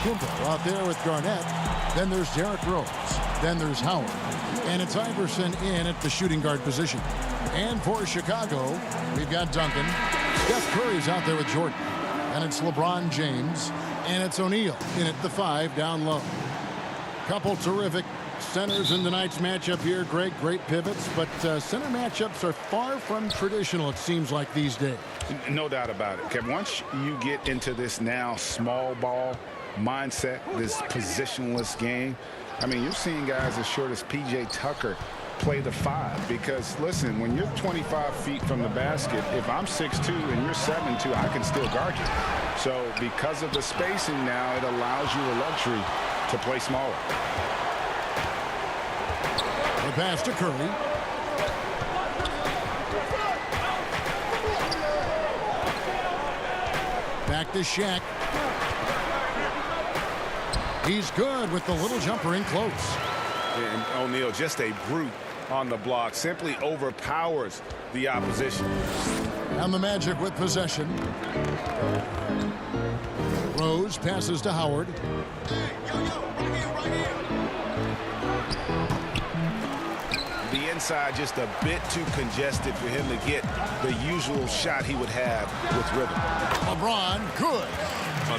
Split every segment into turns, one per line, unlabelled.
Antetokounmpo out there with Garnett. Then there's Derrick Rose. Then there's Howard. And it's Iverson in at the shooting guard position. And for Chicago, we've got Duncan. Steph Curry's out there with Jordan. And it's LeBron James. And it's O'Neal in at the 5 down low. Couple terrific centers in tonight's matchup here. Great pivots. But center matchups are far from traditional, it seems like, these days.
No doubt about it, Kevin. Once you get into this now small ball mindset, this positionless game, I mean, you're seeing guys as short as P.J. Tucker play the 5. Because, listen, when you're 25 feet from the basket, if I'm 6'2" and you're 7'2", I can still guard you. So because of the spacing now, it allows you the luxury to play smaller.
The pass to Curry. Back to Shaq. He's good with the little jumper in close.
And O'Neal, just a brute on the block, simply overpowers the opposition.
And the Magic with possession. Rose passes to Howard.
The inside just a bit too congested for him to get the usual shot he would have with rhythm.
LeBron, good.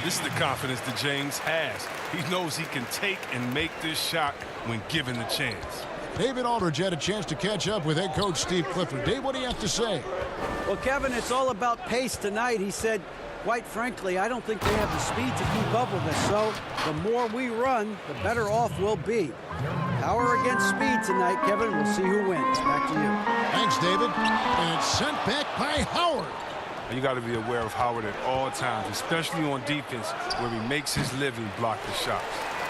This is the confidence that James has. He knows he can take and make this shot when given the chance.
David Aldridge had a chance to catch up with head coach Steve Clifford. Dave, what do you have to say?
Well, Kevin, it's all about pace tonight. He said, quite frankly, I don't think they have the speed to keep up with us. So the more we run, the better off we'll be. Power against speed tonight, Kevin. We'll see who wins. Back to you.
Thanks, David. And it's sent back by Howard.
You got to be aware of Howard at all times, especially on defense, where he makes his living blocking shots.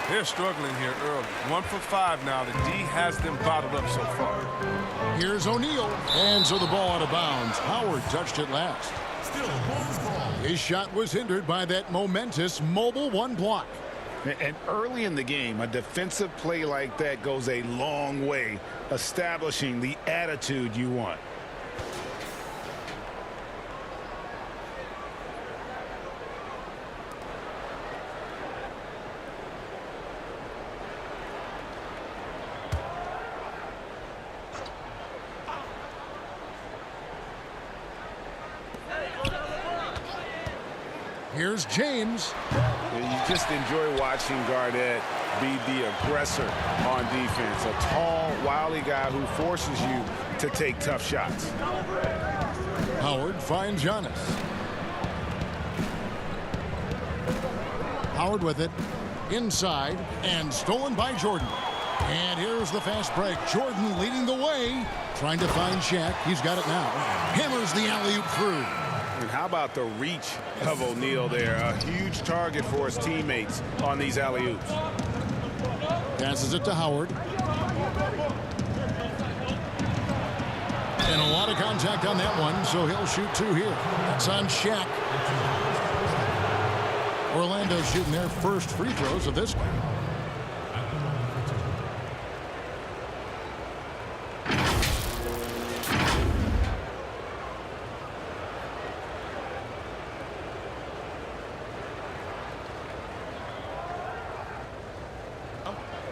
They're struggling here early. 1 for 5 now. The D has them bottled up so far.
Here's O'Neal. And so the ball out of bounds. Howard touched it last. Still ball. His shot was hindered by that momentous mobile 1 block.
And early in the game, a defensive play like that goes a long way, establishing the attitude you want.
Here's James.
You just enjoy watching Garnett be the aggressor on defense. A tall, wily guy who forces you to take tough shots.
Howard finds Giannis. Howard with it. Inside. And stolen by Jordan. And here's the fast break. Jordan leading the way. Trying to find Shaq. He's got it now. Hammers the alley-oop through.
And how about the reach of O'Neal there? A huge target for his teammates on these alley-oops.
Passes it to Howard. And a lot of contact on that one, so he'll shoot 2 here. It's on Shaq. Orlando shooting their first free throws of this one.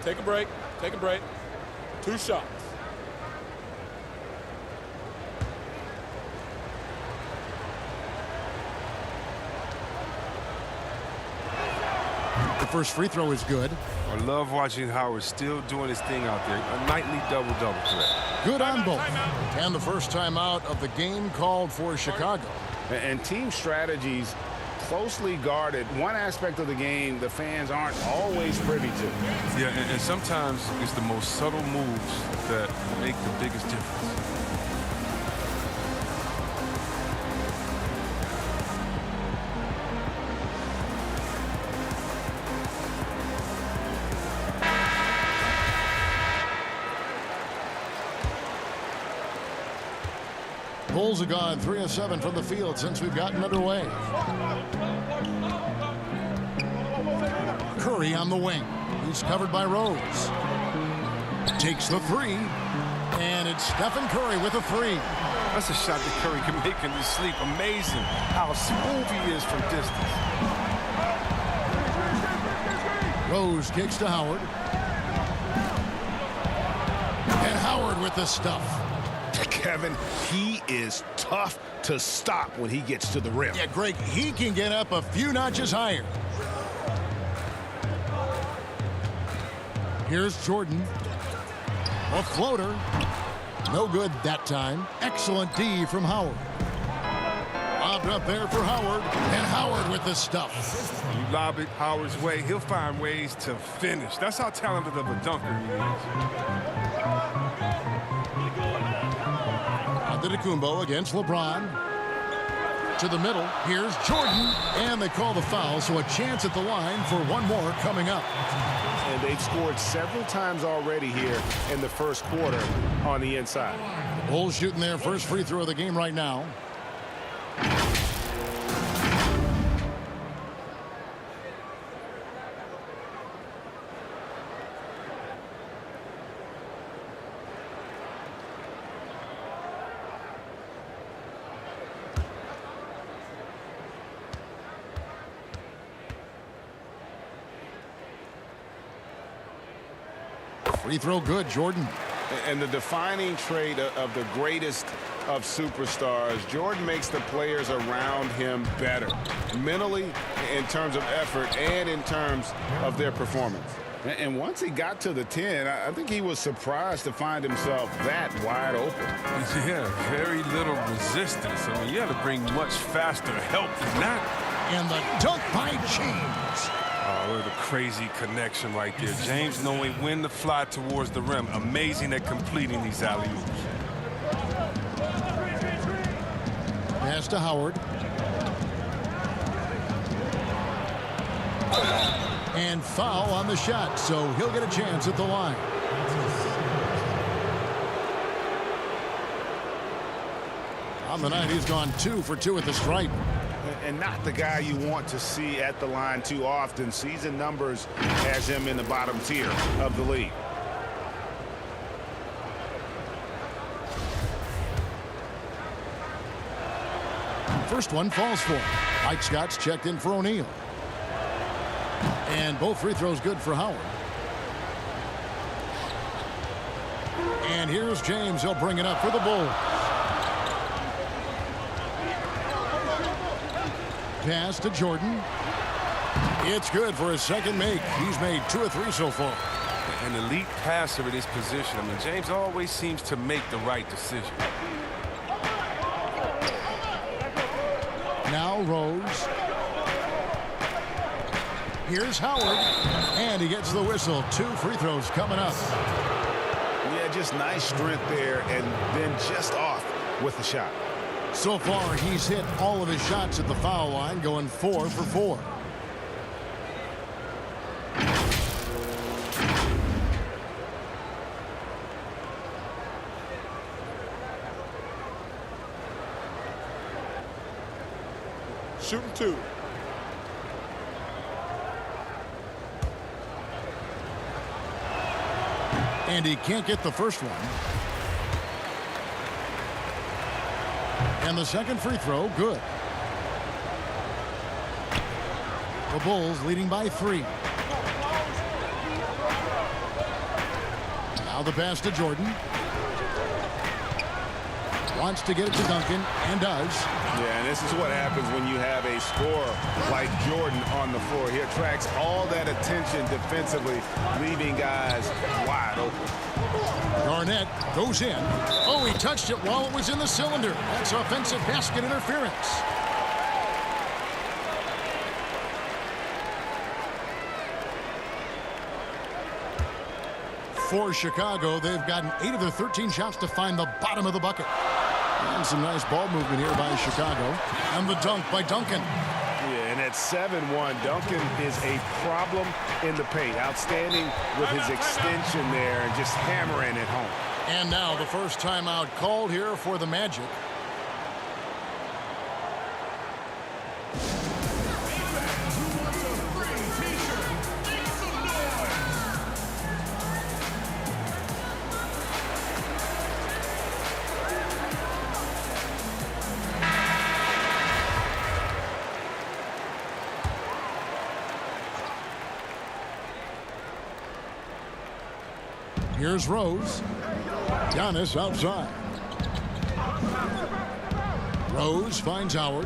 Take a break. Take a break. 2 shots.
The first free throw is good.
I love watching Howard still doing his thing out there. A nightly double-double threat.
Good on both. And the first timeout of the game called for Chicago.
And team strategies closely guarded. One aspect of the game the fans aren't always privy to.
Yeah, and sometimes it's the most subtle moves that make the biggest difference.
Bulls have gone 3 of 7 from the field since we've gotten underway. Curry on the wing. He's covered by Rose. Takes the 3. And it's Stephen Curry with a 3.
That's a shot that Curry can make in his sleep. Amazing how smooth he is from distance.
Rose kicks to Howard. And Howard with the stuff.
Kevin, he is tough to stop when he gets to the rim.
Yeah, Greg, he can get up a few notches higher. Here's Jordan. A floater. No good that time. Excellent D from Howard. Lobbed up there for Howard. And Howard with the stuff.
You lob it Howard's way, he'll find ways to finish. That's how talented of a dunker he is.
Antetokounmpo against LeBron. To the middle. Here's Jordan. And they call the foul, so a chance at the line for one more coming up.
And they've scored several times already here in the first quarter on the inside.
Bulls shooting their first free throw of the game right now. Free throw good, Jordan.
And the defining trait of the greatest of superstars, Jordan makes the players around him better, mentally, in terms of effort, and in terms of their performance. And once he got to the 10, I think he was surprised to find himself that wide open.
Yeah, very little resistance. I mean, you had to bring much faster help than that.
And the dunk by James.
Oh, look at the crazy connection right there. James knowing when to fly towards the rim. Amazing at completing these alley-oops.
Pass to Howard. And foul on the shot, so he'll get a chance at the line. On the night, he's gone 2 for 2 at the stripe.
And not the guy you want to see at the line too often. Season numbers has him in the bottom tier of the league.
First one falls for him. Mike Scott's checked in for O'Neal. And both free throws good for Howard. And here's James. He'll bring it up for the Bulls. Pass to Jordan. It's good for his second make. He's made 2 of 3 so far.
An elite passer in his position. I mean, James always seems to make the right decision.
Now Rose. Here's Howard. And he gets the whistle. 2 free throws coming up.
Yeah, just nice strength there, and then just off with the shot.
So far, he's hit all of his shots at the foul line, going 4 for 4.
Shooting 2.
And he can't get the first one. And the second free throw, good. The Bulls leading by 3. Now the pass to Jordan. Wants to get it to Duncan, and does.
Yeah, and this is what happens when you have a scorer like Jordan on the floor. He attracts all that attention defensively, leaving guys wide open.
Garnett goes in. Oh, he touched it while it was in the cylinder. That's offensive basket interference. For Chicago, they've gotten 8 of their 13 shots to find the bottom of the bucket. And some nice ball movement here by Chicago. And the dunk by Duncan.
Yeah, and at 7-1, Duncan is a problem in the paint. Outstanding with his extension there and just hammering it home.
And now the first timeout called here for the Magic. Here's Rose. Giannis outside. Rose finds Howard.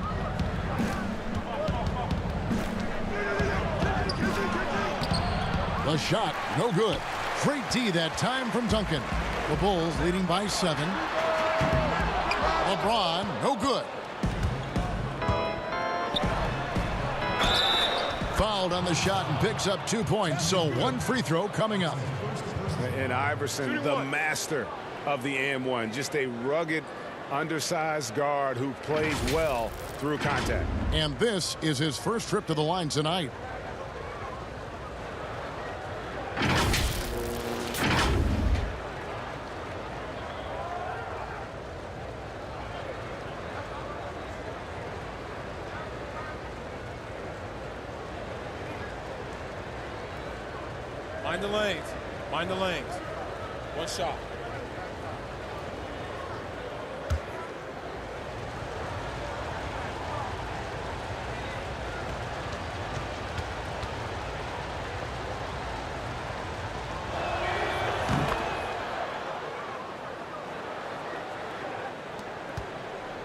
The shot, no good. Great D that time from Duncan. The Bulls leading by 7. LeBron, no good. Fouled on the shot and picks up 2 points, so 1 free throw coming up.
And Iverson, the master of the and one. Just a rugged, undersized guard who plays well through contact.
And this is his first trip to the line tonight.
Mind the lanes. Mind the lanes. One shot.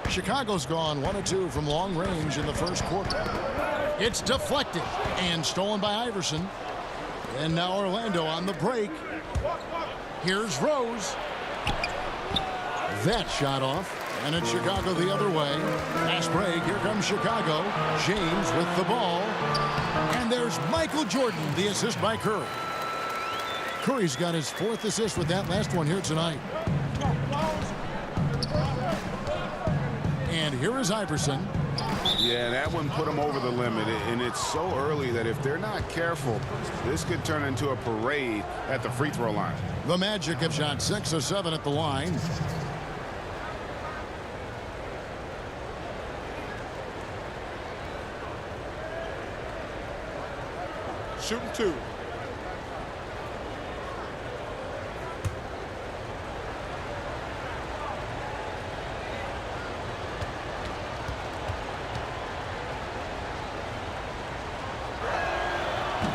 Chicago's gone 1 of 2 from long range in the first quarter. It's deflected and stolen by Iverson. And now Orlando on the break. Here's Rose. That shot off. And it's Chicago the other way. Fast break. Here comes Chicago. James with the ball. And there's Michael Jordan, the assist by Curry. Curry's got his 4th assist with that last one here tonight. And here is Iverson.
Yeah, that one put them over the limit, and it's so early that if they're not careful, this could turn into a parade at the free throw line.
The Magic have shot 6 of 7 at the line.
Shooting 2.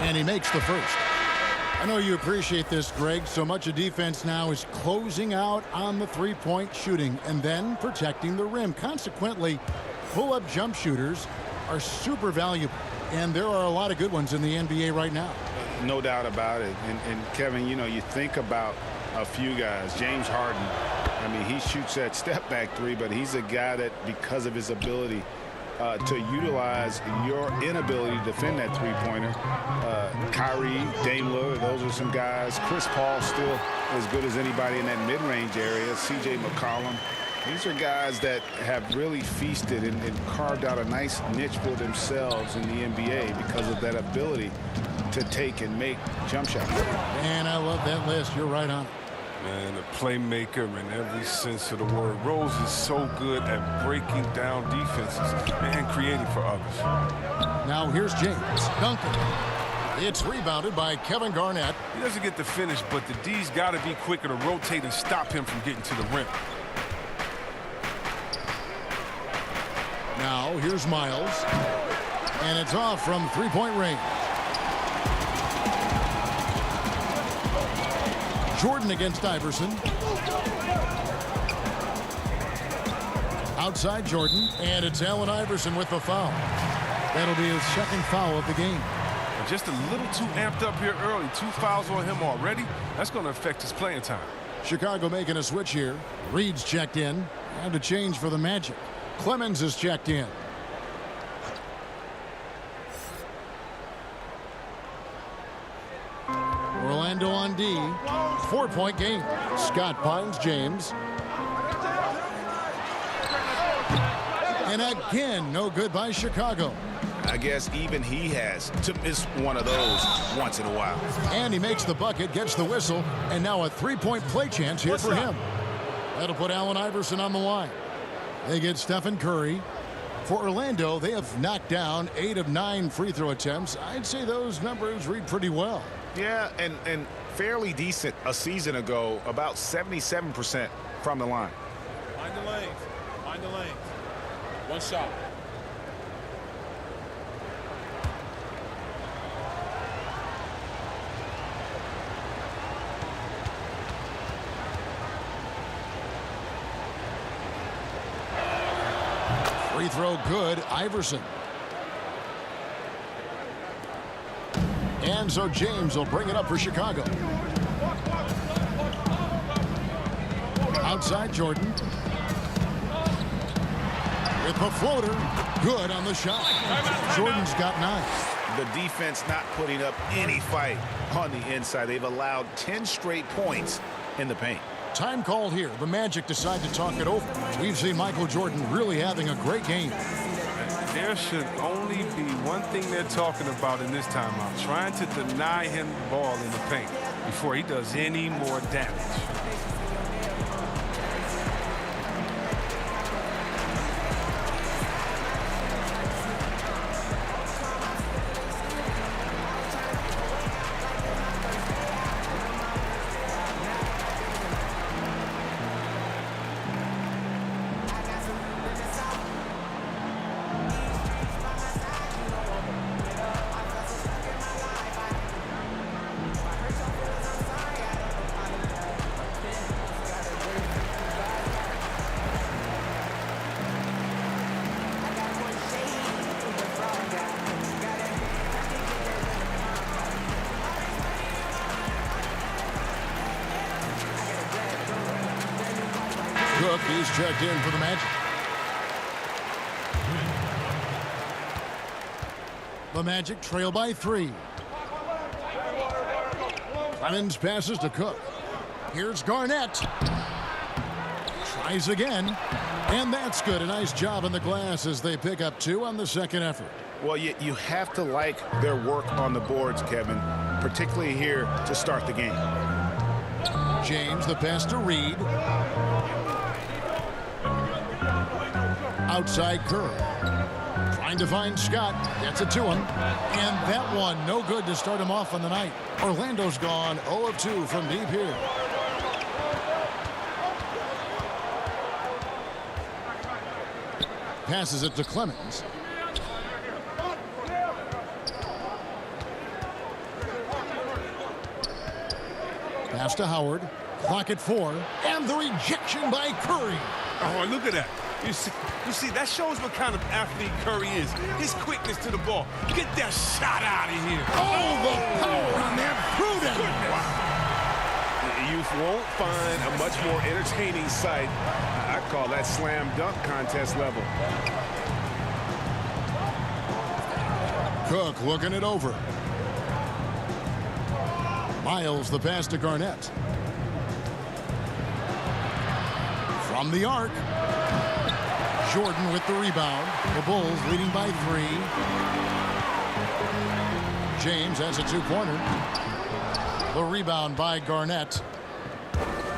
And he makes the first. I know you appreciate this, Greg. So much of defense now is closing out on the three-point shooting and then protecting the rim. Consequently, pull-up jump shooters are super valuable. And there are a lot of good ones in the NBA right now.
No doubt about it. And Kevin, you know, you think about a few guys. James Harden, I mean, he shoots that step-back 3, but he's a guy that, because of his ability to utilize your inability to defend that three-pointer. Kyrie, Dame Lillard, those are some guys. Chris Paul still as good as anybody in that mid-range area. C.J. McCollum. These are guys that have really feasted and carved out a nice niche for themselves in the NBA because of that ability to take and make jump shots.
And I love that list. You're right on.
Man, a playmaker in every sense of the word. Rose is so good at breaking down defenses and creating for others.
Now here's James. Duncan. It's rebounded by Kevin Garnett.
He doesn't get the finish, but the D's got to be quicker to rotate and stop him from getting to the rim.
Now here's Miles. And it's off from three-point range. Jordan against Iverson. Outside Jordan, and it's Allen Iverson with the foul. That'll be his 2nd foul of the game.
Just a little too amped up here early. 2 fouls on him already. That's going to affect his playing time.
Chicago making a switch here. Reed's checked in. And a change for the Magic. Clemens is checked in. Orlando on D. 4-point game. Scott finds James. And again, no good by Chicago.
I guess even he has to miss one of those once in a while.
And he makes the bucket, gets the whistle, and now a 3-point play chance here for him. That'll put Allen Iverson on the line. They get Stephen Curry. For Orlando, they have knocked down 8 of 9 free throw attempts. I'd say those numbers read pretty well.
Yeah, and fairly decent a season ago, about 77% from the line.
Mind the lanes. Mind the lanes. One shot.
Free throw good. Iverson. And so James will bring it up for Chicago. Outside Jordan. With the floater. Good on the shot. Jordan's got 9.
The defense not putting up any fight on the inside. They've allowed 10 straight points in the paint.
Time called here. The Magic decide to talk it over. We've seen Michael Jordan really having a great game.
There should only be one thing they're talking about in this timeout, trying to deny him the ball in the paint before he does any more damage.
Cook, he's checked in for the Magic. The Magic trail by 3. Clemens passes to Cook. Here's Garnett. Tries again. And that's good. A nice job on the glass as they pick up 2 on the second effort.
Well, you have to like their work on the boards, Kevin, particularly here to start the game.
James, the pass to Reed. Outside Curry. Trying to find Scott. Gets it to him. And that one no good to start him off on the night. Orlando's gone 0 of 2 from deep here. Passes it to Clemens. Pass to Howard. Clock at 4. And the rejection by Curry.
Oh, look at that. You see, that shows what kind of athlete Curry is. His quickness to the ball. Get that shot out of here.
Oh, the power on that prudent.
You won't find a much more entertaining sight. I call that slam dunk contest level.
Cook looking it over. Miles the pass to Garnett. From the arc. Jordan with the rebound. The Bulls leading by 3. James has a 2-pointer. The rebound by Garnett.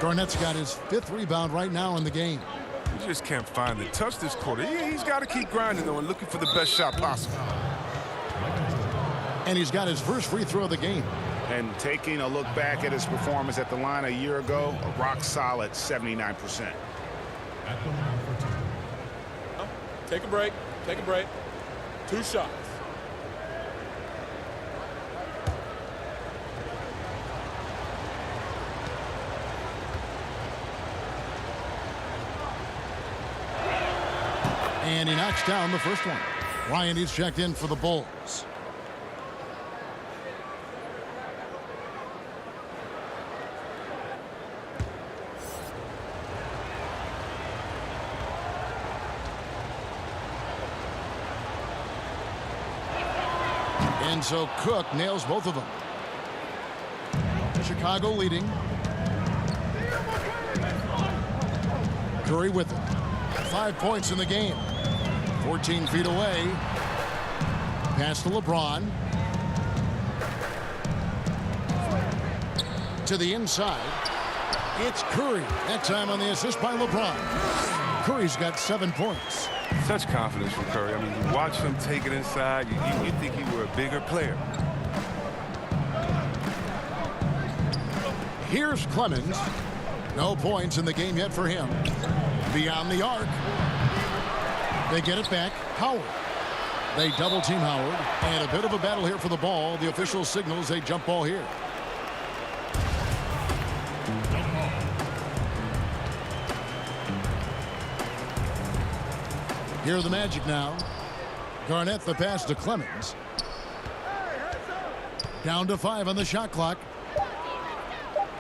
Garnett's got his 5th rebound right now in the game.
You just can't find the touch this quarter. He's got to keep grinding, though, and looking for the best shot possible.
And he's got his first free throw of the game.
And taking a look back at his performance at the line a year ago, a rock-solid 79%.
Take a break. Take a break. 2 shots.
And he knocks down the first one. Ryan is checked in for the Bulls. And so Cook nails both of them. Chicago leading. Curry with it. 5 points in the game. 14 feet away. Pass to LeBron. To the inside. It's Curry. That time on the assist by LeBron. Curry's got 7 points.
Such confidence from Curry. I mean, you watch him take it inside, you think he were a bigger player.
Here's Clemens. No points in the game yet for him. Beyond the arc. They get it back. Howard. They double team Howard. And a bit of a battle here for the ball. The official signals a jump ball here. Here are the Magic now. Garnett the pass to Clemens. Down to 5 on the shot clock.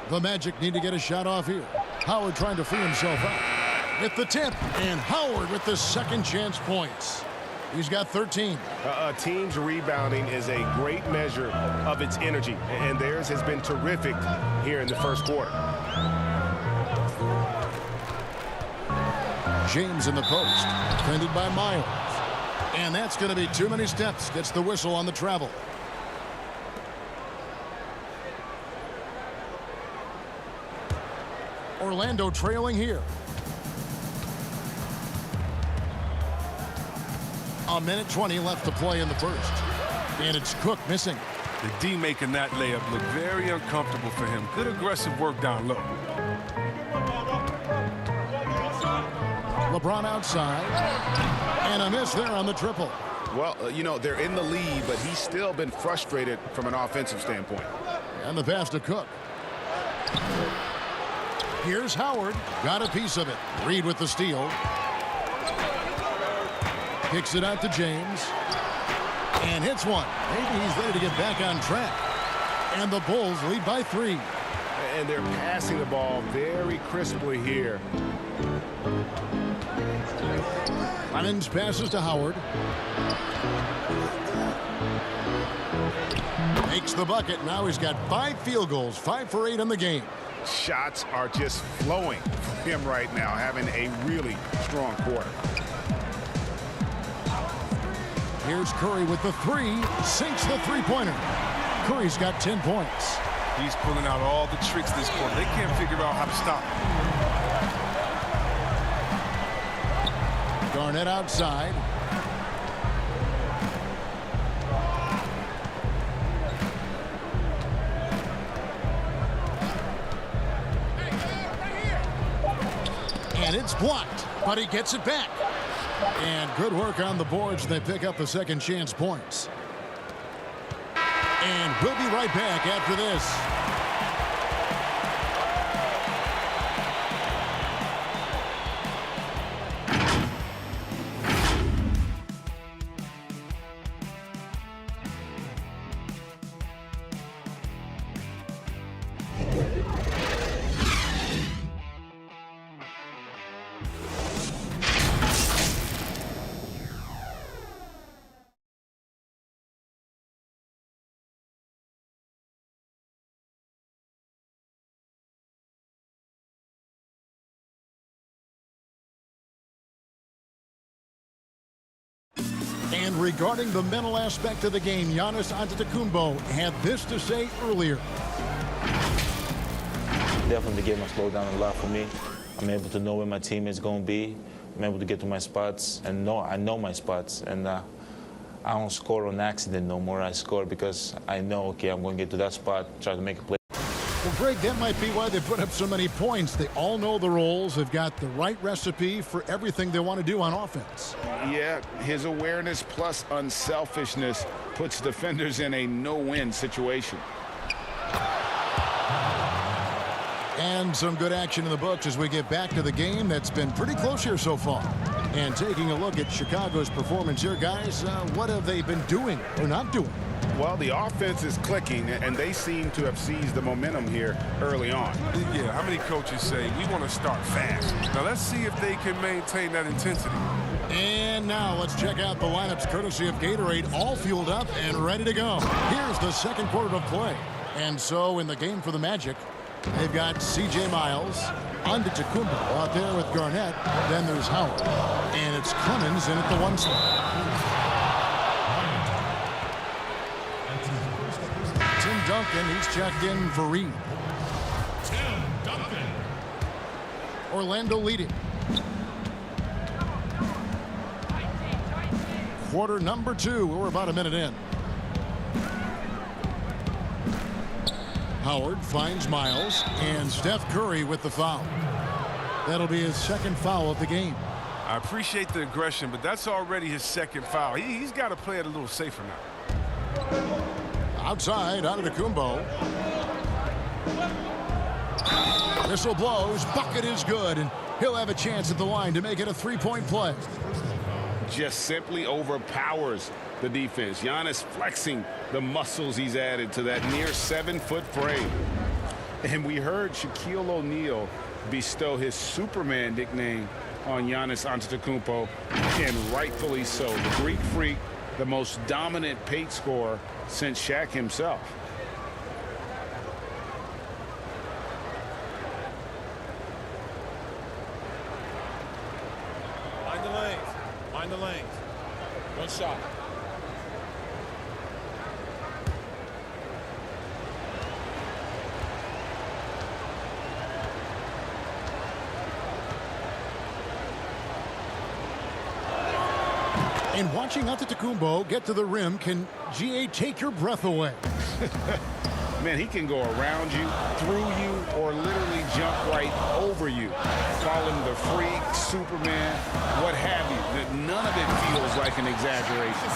The Magic need to get a shot off here. Howard trying to free himself up. With the tip, and Howard with the second chance points. He's got 13.
A team's rebounding is a great measure of its energy, and theirs has been terrific here in the first quarter.
James in the post, defended by Miles. And that's going to be too many steps. Gets the whistle on the travel. Orlando trailing here. A minute 20 left to play in the first. And it's Cook missing.
The D making that layup look very uncomfortable for him. Good aggressive work down low.
LeBron outside. And a miss there on the triple.
Well, you know, they're in the lead, but he's still been frustrated from an offensive standpoint.
And the pass to Cook. Here's Howard. Got a piece of it. Reed with the steal. Kicks it out to James. And hits one. Maybe he's ready to get back on track. And the Bulls lead by 3.
And they're passing the ball very crisply here.
Clemens passes to Howard. Makes the bucket. Now he's got 5 field goals. 5 for 8 in the game.
Shots are just flowing from him right now, having a really strong quarter.
Here's Curry with the 3. Sinks the three-pointer. Curry's got 10 points.
He's pulling out all the tricks this quarter. They can't figure out how to stop him.
Garnett outside. And it's blocked, but he gets it back. And good work on the boards. They pick up the second chance points. And we'll be right back after this. And regarding the mental aspect of the game, Giannis Antetokounmpo had this to say earlier.
Definitely the game has slowed down a lot for me. I'm able to know where my team is going to be. I'm able to get to my spots and I know my spots. And I don't score on accident no more. I score because I know, okay, I'm going to get to that spot, try to make a play.
Well, Greg, that might be why they put up so many points. They all know the roles. They've got the right recipe for everything they want to do on offense.
Yeah, his awareness plus unselfishness puts defenders in a no-win situation.
And some good action in the books as we get back to the game that's been pretty close here so far. And taking a look at Chicago's performance here, guys, what have they been doing or not doing?
Well, the offense is clicking, and they seem to have seized the momentum here early on.
Yeah, how many coaches say we want to start fast? Now let's see if they can maintain that intensity.
And now let's check out the lineups courtesy of Gatorade, all fueled up and ready to go. Here's the second quarter of play. And so in the game for the Magic, they've got C.J. Miles, Antetokounmpo out there with Garnett. Then there's Howard. And it's Clemens in at the 1 slot. Tim Duncan, he's checked in for Reed.
Tim Duncan.
Orlando leading. Quarter number 2. We're about a minute in. Howard finds Miles, and Steph Curry with the foul. That'll be his second foul of the game.
I appreciate the aggression, but that's already his second foul. He's got to play it a little safer now.
Outside, Antetokounmpo. Whistle blows. Bucket is good, and he'll have a chance at the line to make it a 3-point play.
just simply overpowers the defense. Giannis flexing the muscles he's added to that near 7-foot frame. And we heard Shaquille O'Neal bestow his Superman nickname on Giannis Antetokounmpo, and rightfully so. The Greek Freak, the most dominant paint scorer since Shaq himself.
Mind the lanes. Mind the lanes. One shot.
And watching Antetokounmpo get to the rim can, GA, take your breath away.
Man, he can go around you, through you, or literally jump right over you. Call him the freak, Superman, what have you. None of it feels like an exaggeration.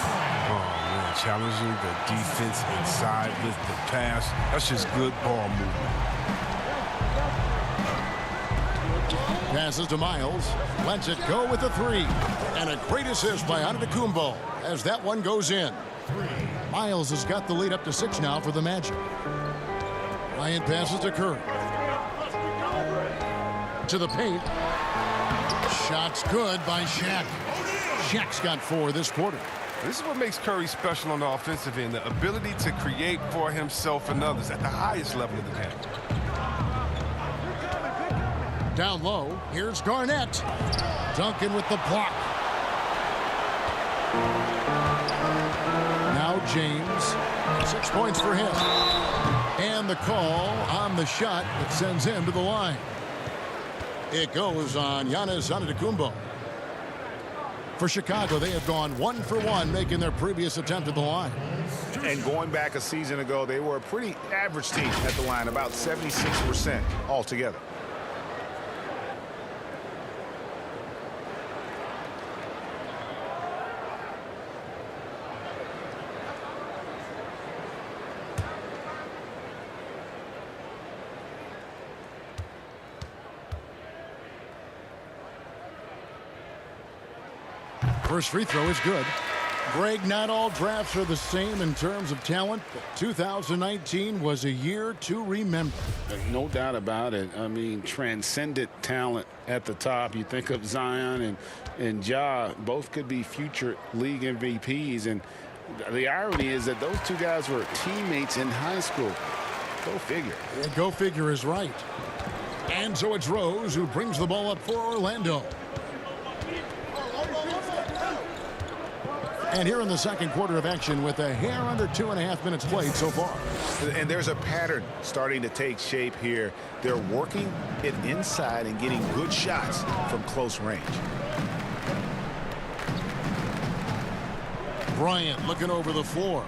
Oh, man, challenging the defense inside with the pass. That's just good ball movement.
Passes to Miles. Lets it go with the three. And a great assist by Antetokounmpo as that one goes in. Miles has got the lead up to 6 now for the Magic. Bryant passes to Curry. To the paint. Shot's good by Shaq. Shaq's got 4 this quarter.
This is what makes Curry special on the offensive end, the ability to create for himself and others at the highest level of the game.
Down low, here's Garnett. Duncan with the block. Now James, 6 points for him. And the call on the shot that sends him to the line. It goes on Giannis Antetokounmpo. For Chicago, they have gone 1 for 1, making their previous attempt at the line.
And going back a season ago, they were a pretty average team at the line, about 76% altogether.
First free throw is good. Greg, not all drafts are the same in terms of talent, but 2019 was a year to remember.
No doubt about it. I mean, transcendent talent at the top. You think of Zion and Ja, both could be future league MVPs. And the irony is that those two guys were teammates in high school. Go figure.
Yeah, go figure is right. And so it's Rose who brings the ball up for Orlando. And here in the second quarter of action with a hair under 2.5 minutes played so far.
And there's a pattern starting to take shape here. They're working it inside and getting good shots from close range.
Bryant looking over the floor.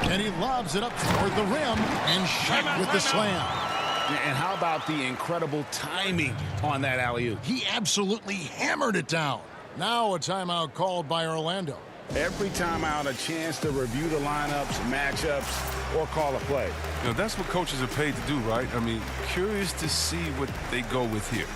And he lobs it up toward the rim, and Shaq with the slam.
And how about the incredible timing on that alley-oop?
He absolutely hammered it down. Now a timeout called by Orlando.
Every timeout, a chance to review the lineups, matchups, or call a play.
You know, that's what coaches are paid to do, right? I mean, curious to see what they go with here.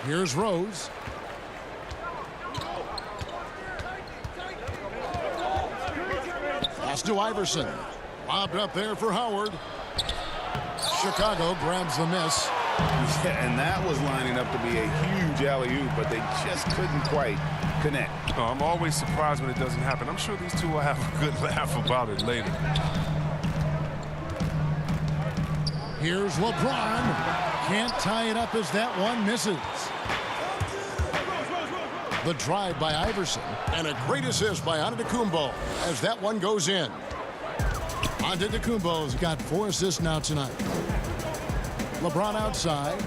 Here's Rose. Pass to Iverson. Lobbed up there for Howard. Chicago grabs the miss.
Yeah, and that was lining up to be a huge alley-oop, but they just couldn't quite connect.
Oh, I'm always surprised when it doesn't happen. I'm sure these two will have a good laugh about it later.
Here's LeBron. Can't tie it up as that one misses. The drive by Iverson. And a great assist by Antetokounmpo as that one goes in. Antetokounmpo's got 4 assists now tonight. LeBron outside.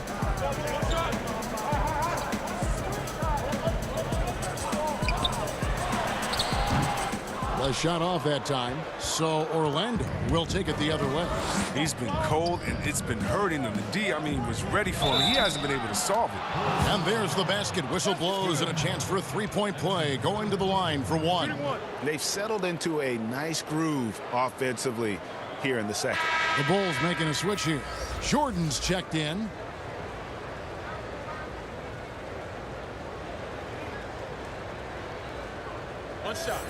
The shot off that time, so Orlando will take it the other way.
He's been cold, and it's been hurting him. The D, I mean, was ready for him. He hasn't been able to solve it.
And there's the basket. Whistle blows and a chance for a three-point play. Going to the line for one.
They've settled into a nice groove offensively here in the second.
The Bulls making a switch here. Jordan's checked in.
One shot.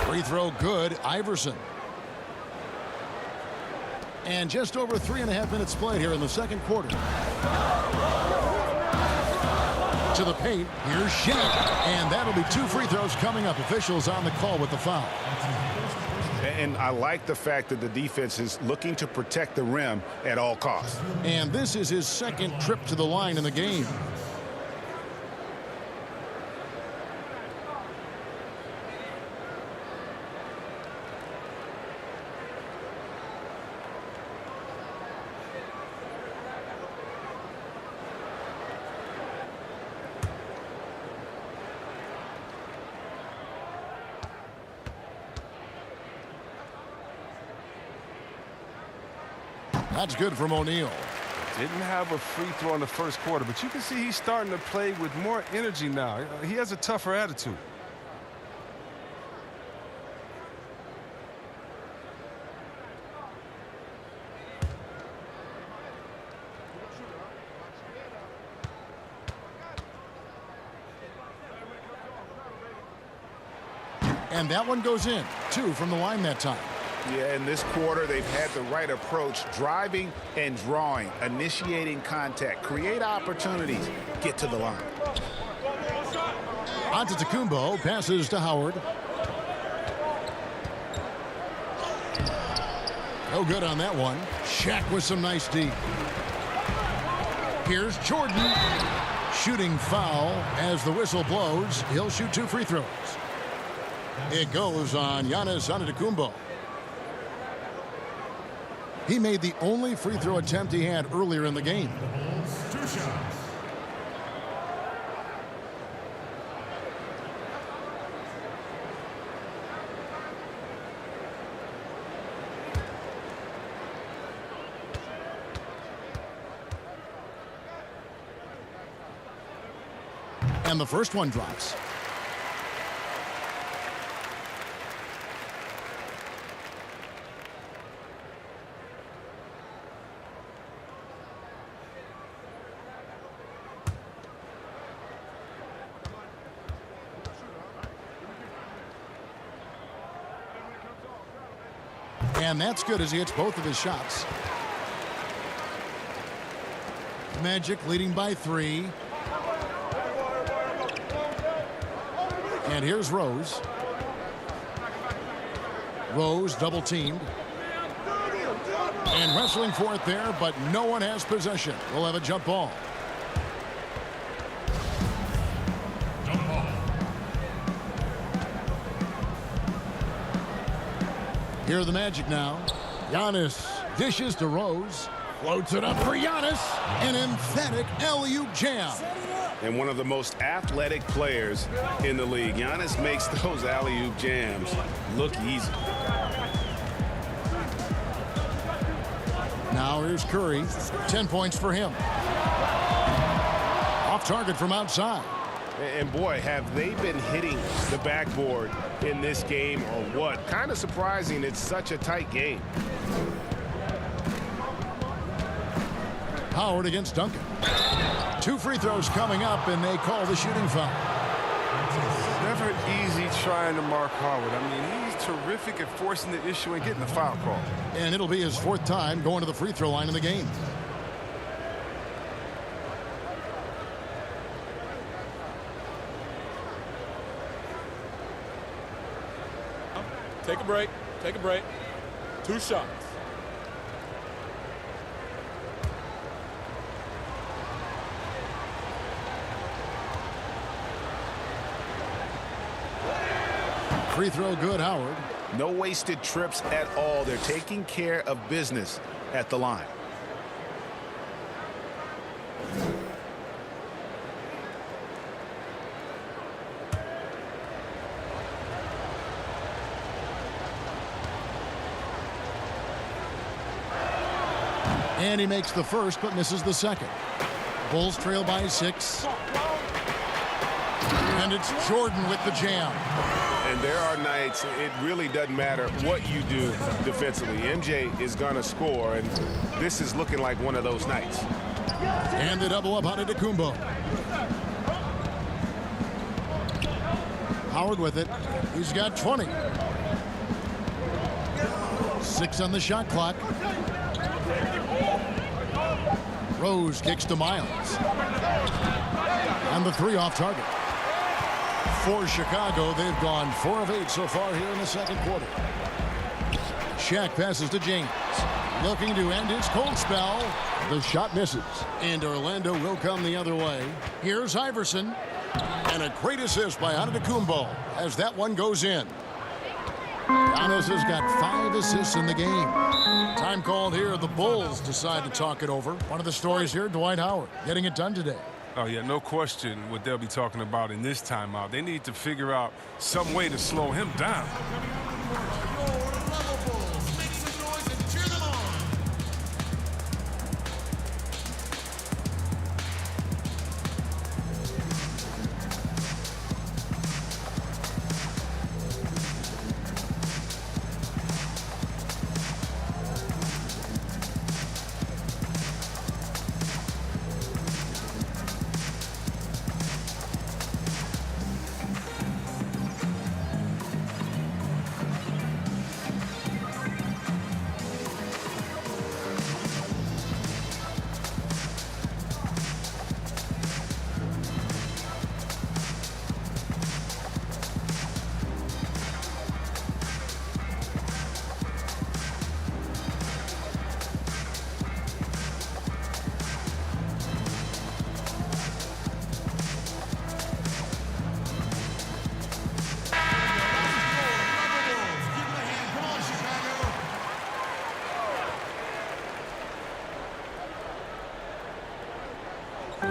Free throw good. Iverson. And just over 3.5 minutes played here in the second quarter. To the paint. Here's Shaq. And that'll be 2 free throws coming up. Officials on the call with the foul.
And I like the fact that the defense is looking to protect the rim at all costs.
And this is his second trip to the line in the game. That's good from O'Neal.
Didn't have a free throw in the first quarter, but you can see he's starting to play with more energy now. He has a tougher attitude.
And that one goes in. 2 from the line that time.
Yeah, in this quarter, they've had the right approach, driving and drawing, initiating contact, create opportunities, get to the line.
Antetokounmpo passes to Howard. No good on that one. Shaq with some nice D. Here's Jordan. Shooting foul as the whistle blows. He'll shoot 2 free throws. It goes on Giannis Antetokounmpo. He made the only free throw attempt he had earlier in the game.
2 shots.
And the first one drops. And that's good as he hits both of his shots. Magic leading by 3. And here's Rose. Rose double teamed. And wrestling for it there, but no one has possession. We'll have a jump ball. Here are the Magic now. Giannis dishes to Rose. Floats it up for Giannis. An emphatic alley-oop jam.
And one of the most athletic players in the league. Giannis makes those alley-oop jams look easy.
Now here's Curry. 10 points for him. Off target from outside.
And boy, have they been hitting the backboard in this game or what? Kind of surprising it's such a tight game.
Howard against Duncan. 2 free throws coming up, and they call the shooting foul.
Never easy trying to mark Howard. I mean, he's terrific at forcing the issue and getting the foul call.
And it'll be his 4th time going to the free throw line in the game.
Take a break. Take a break. 2 shots.
Free throw good, Howard.
No wasted trips at all. They're taking care of business at the line.
And he makes the first, but misses the second. Bulls trail by 6. And it's Jordan with the jam.
And there are nights it really doesn't matter what you do defensively. MJ is going to score, and this is looking like one of those nights.
And the double up on Antetokounmpo. Howard with it. He's got 20. 6 on the shot clock. Rose kicks to Miles. And the 3 off target. For Chicago, they've gone 4 of 8 so far here in the second quarter. Shaq passes to James. Looking to end his cold spell. The shot misses. And Orlando will come the other way. Here's Iverson. And a great assist by Antetokounmpo as that one goes in. Giannis has got 5 assists in the game. Time called here. The Bulls decide to talk it over. One of the stories here, Dwight Howard getting it done today.
Oh, yeah, no question what they'll be talking about in this timeout. They need to figure out some way to slow him down.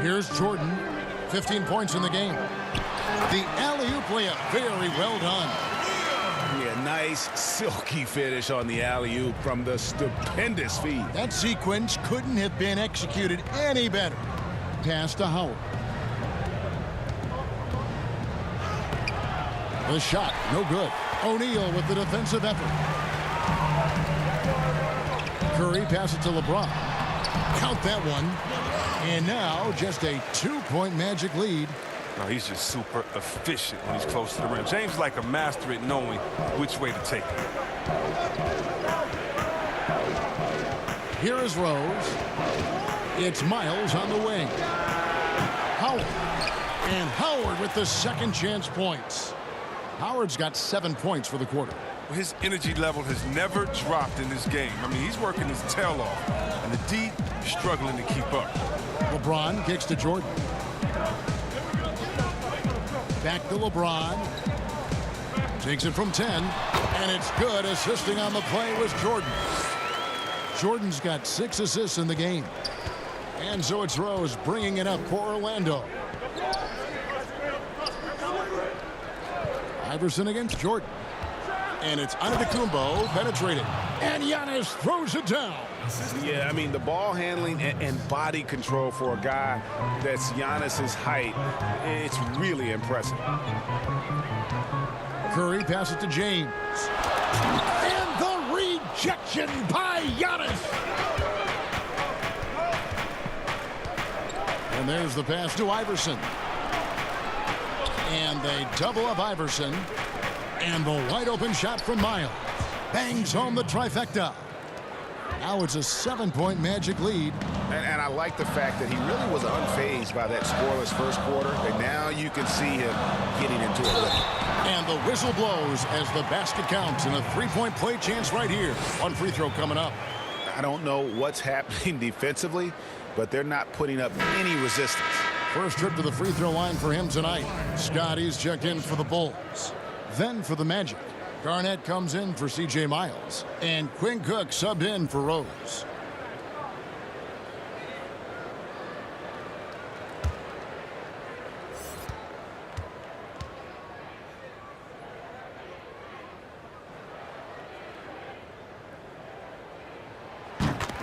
Here's Jordan, 15 points in the game. The alley-oop layup, very well done.
Yeah, nice silky finish on the alley-oop from the stupendous feed.
That sequence couldn't have been executed any better. Pass to Howard. The shot, no good. O'Neal with the defensive effort. Curry passes to LeBron. Count that one. And now just a 2-point Magic lead.
No, he's just super efficient when he's close to the rim. James is like a master at knowing which way to take it.
Here is Rose. It's Miles on the wing. Howard. And Howard with the second chance points. Howard's got 7 points for the quarter.
His energy level has never dropped in this game. I mean, he's working his tail off. And the D struggling to keep up.
LeBron kicks to Jordan. Back to LeBron. Takes it from 10. And it's good. Assisting on the play was Jordan. Jordan's got 6 assists in the game. And so it's Rose bringing it up for Orlando. Iverson against Jordan. And it's Antetokounmpo penetrating. And Giannis throws it down.
Yeah, I mean, the ball handling and body control for a guy that's Giannis's height, it's really impressive.
Curry passes to James. And the rejection by Giannis. And there's the pass to Iverson. And they double up Iverson. And the wide open shot from Miles. Bangs home the trifecta. Now it's a 7-point Magic lead.
And I like the fact that he really was unfazed by that scoreless first quarter. And now you can see him getting into a rhythm.
And the whistle blows as the basket counts and a 3-point play chance right here. One free throw coming up.
I don't know what's happening defensively, but they're not putting up any resistance.
First trip to the free throw line for him tonight. Scotty's checked in for the Bulls. Then for the Magic, Garnett comes in for C.J. Miles. And Quinn Cook subbed in for Rose.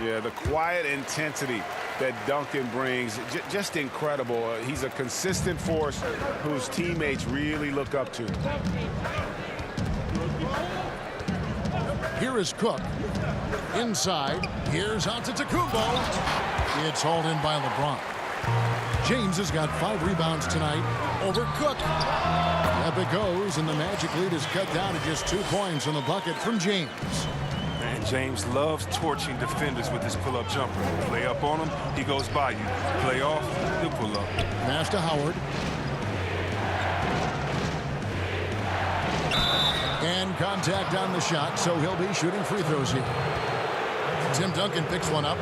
Yeah, the quiet intensity that Duncan brings, just incredible. He's a consistent force whose teammates really look up to.
Here is Cook. Inside. Here's Antetokounmpo. It's hauled in by LeBron. James has got 5 rebounds tonight over Cook. Up it goes, and the Magic lead is cut down to just 2 points on the bucket from James.
And James loves torching defenders with his pull-up jumper. Play up on him, he goes by you. Play off, he'll pull up.
Pass to Howard. And contact on the shot, so he'll be shooting free throws here. Tim Duncan picks one up.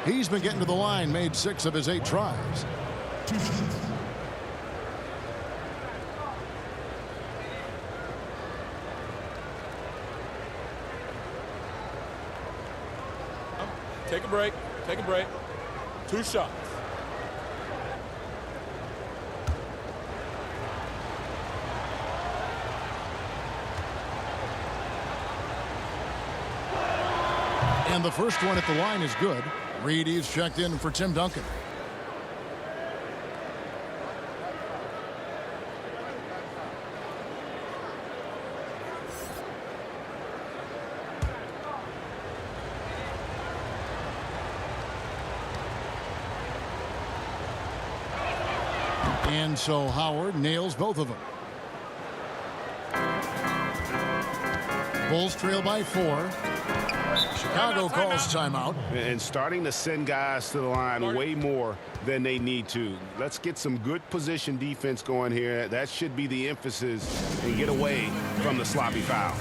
He's been getting to the line, made 6 of his 8 tries.
Take a break. Take a break. 2 shots.
And the first one at the line is good. Reedy's checked in for Tim Duncan. And so Howard nails both of them. Bulls trail by 4. Chicago calls timeout.
And starting to send guys to the line way more than they need to. Let's get some good position defense going here. That should be the emphasis, and get away from the sloppy fouls.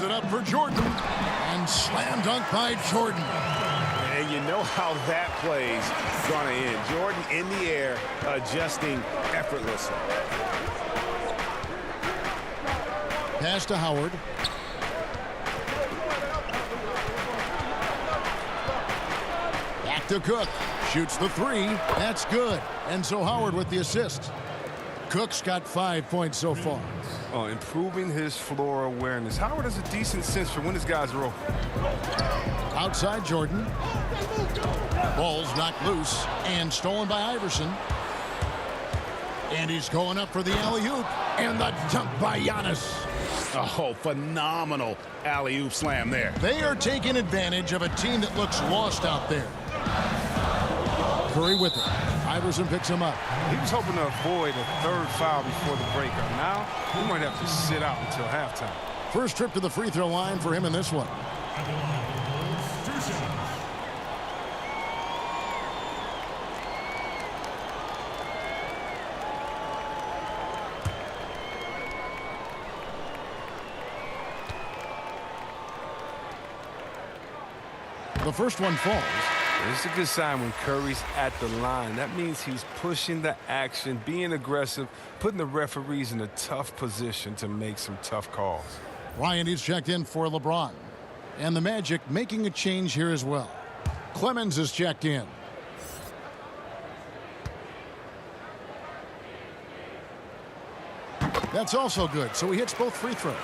It up for Jordan, and slam dunk by Jordan.
And you know how that play's gonna end. Jordan in the air, adjusting effortlessly.
Pass to Howard. Back to Cook. Shoots the 3. That's good. And so Howard with the assist. Cook's got 5 points so far.
Improving his floor awareness. Howard has a decent sense for when his guys are open.
Outside Jordan. Ball's knocked loose and stolen by Iverson. And he's going up for the alley-oop. And the dunk by Giannis.
Oh, phenomenal alley-oop slam there.
They are taking advantage of a team that looks lost out there. Curry with it. Iverson picks him up.
He was hoping to avoid a 3rd foul before the break. Now, he might have to sit out until halftime.
First trip to the free throw line for him in this one. The first one falls.
It's a good sign when Curry's at the line. That means he's pushing the action, being aggressive, putting the referees in a tough position to make some tough calls.
Ryan is checked in for LeBron. And the Magic making a change here as well. Clemens is checked in. That's also good, so he hits both free throws.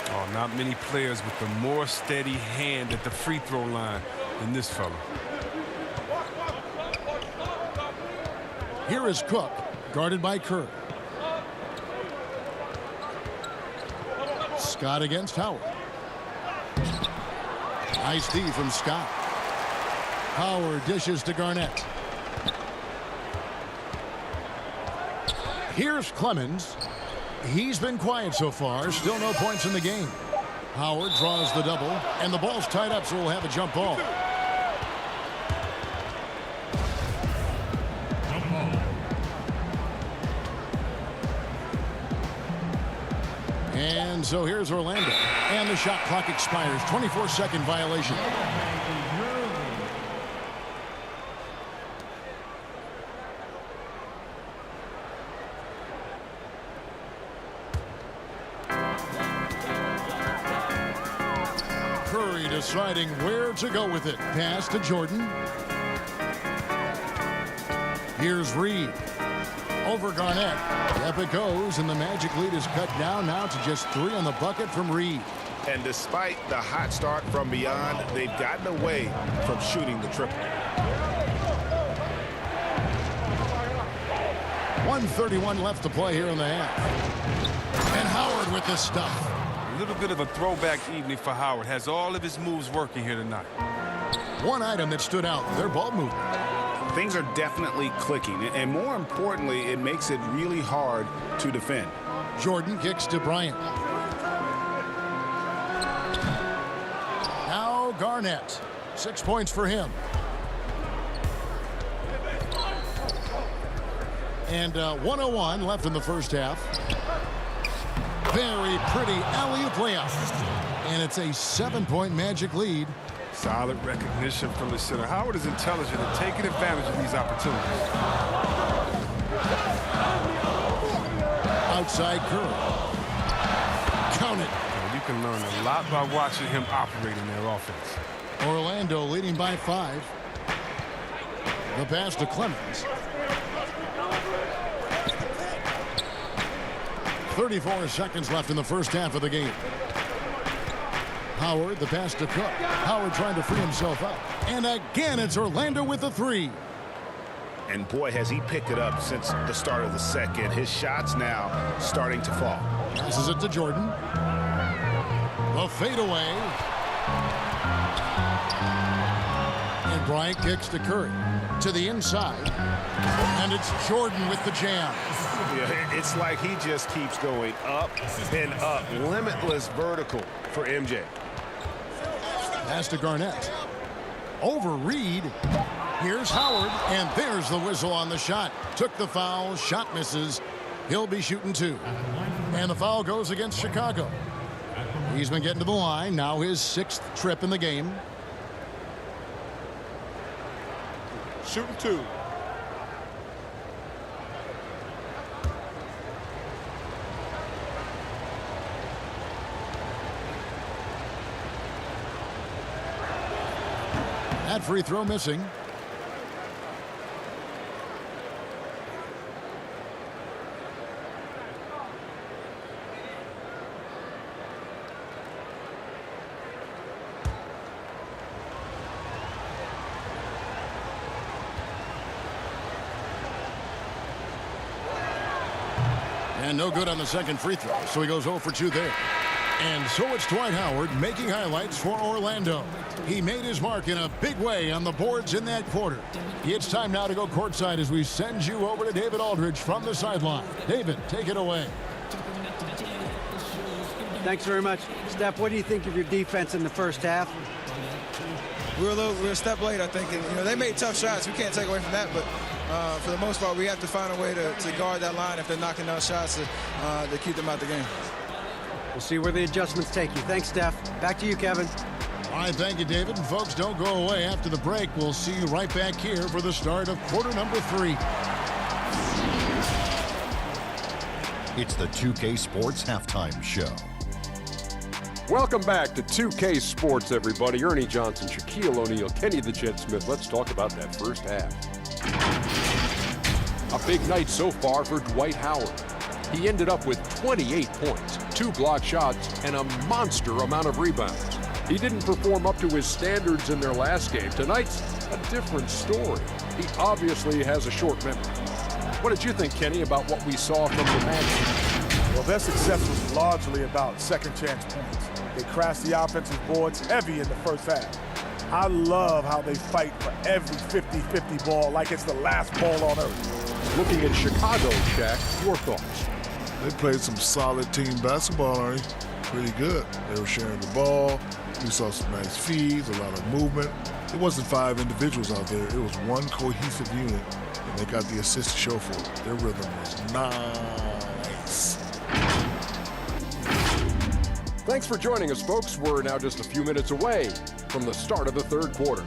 Oh, not many players with a more steady hand at the free throw line than this fella.
Here is Cook, guarded by Curry. Scott against Howard. Nice D from Scott. Howard dishes to Garnett. Here's Clemens. He's been quiet so far. Still no points in the game. Howard draws the double, and the ball's tied up, so we'll have a jump ball. And so here's Orlando. And the shot clock expires. 24-second violation. Curry deciding where to go with it. Pass to Jordan. Here's Reed. Over Garnett. Up it goes, and the Magic lead is cut down now to just 3 on the bucket from Reed.
And despite the hot start from beyond, they've gotten away from shooting the triple.
1:31 left to play here in the half. And Howard with the stuff.
A little bit of a throwback evening for Howard. Has all of his moves working here tonight.
One item that stood out, their ball movement.
Things are definitely clicking, and more importantly, it makes it really hard to defend.
Jordan kicks to Bryant. Now Garnett. 6 points for him. And 1:01 left in the first half. Very pretty alley-oop layup. And it's a 7-point Magic lead.
Solid recognition from the center. Howard is intelligent at taking advantage of these opportunities.
Outside Curry. Count it.
You can learn a lot by watching him operate in their offense.
Orlando leading by 5. The pass to Clemens. 34 seconds left in the first half of the game. Howard, the pass to Cook. Howard trying to free himself up. And again, it's Orlando with the 3.
And boy, has he picked it up since the start of the second. His shots now starting to fall.
Passes it to Jordan. The fadeaway. And Bryant kicks to Curry. To the inside. And it's Jordan with the jam.
Yeah, it's like he just keeps going up and up. Limitless vertical for MJ.
Pass to Garnett. Over Reed. Here's Howard, and there's the whistle on the shot. Took the foul, shot misses. He'll be shooting 2. And the foul goes against Chicago. He's been getting to the line. Now his 6th trip in the game.
Shooting 2.
That free throw missing. And no good on the second free throw, so he goes 0 for 2 there. And so it's Dwight Howard making highlights for Orlando. He made his mark in a big way on the boards in that quarter. It's time now to go courtside as we send you over to David Aldridge from the sideline. David, take it away.
Thanks very much. Steph, what do you think of your defense in the first half?
We're a step late, I think. And, they made tough shots. We can't take away from that, but for the most part, we have to find a way to guard that line if they're knocking down shots to keep them out the game.
We'll see where the adjustments take you. Thanks, Steph. Back to you, Kevin.
All right, thank you, David. And folks, don't go away. After the break, we'll see you right back here for the start of quarter number 3.
It's the 2K Sports Halftime Show.
Welcome back to 2K Sports, everybody. Ernie Johnson, Shaquille O'Neal, Kenny the Jet Smith. Let's talk about that first half. A big night so far for Dwight Howard. He ended up with 28 points, 2 block shots, and a monster amount of rebounds. He didn't perform up to his standards in their last game. Tonight's a different story. He obviously has a short memory. What did you think, Kenny, about what we saw from the Magic?
Well, their success was largely about second chance points. They crashed the offensive boards heavy in the first half. I love how they fight for every 50-50 ball like it's the last ball on earth.
Looking at Chicago, Shaq, your thoughts?
They played some solid team basketball, Ernie. Pretty good. They were sharing the ball. We saw some nice feeds, a lot of movement. It wasn't 5 individuals out there. It was one cohesive unit, and they got the assist to show for it. Their rhythm was nice.
Thanks for joining us, folks. We're now just a few minutes away from the start of the third quarter.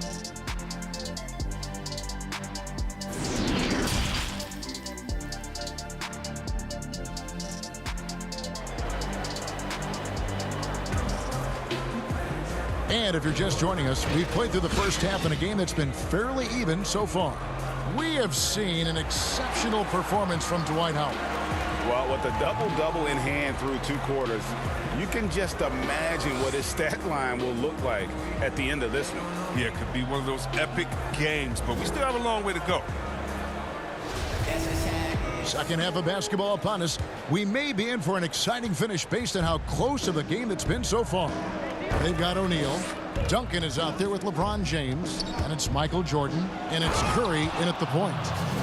And if you're just joining us, we've played through the first half in a game that's been fairly even so far. We have seen an exceptional performance from Dwight Howard.
Well, with a double-double in hand through 2 quarters, you can just imagine what his stat line will look like at the end of this one.
Yeah, it could be one of those epic games, but we still have a long way to go.
Second half of basketball upon us. We may be in for an exciting finish based on how close of a game it's been so far. They've got O'Neal. Duncan is out there with LeBron James. And it's Michael Jordan. And it's Curry in at the point.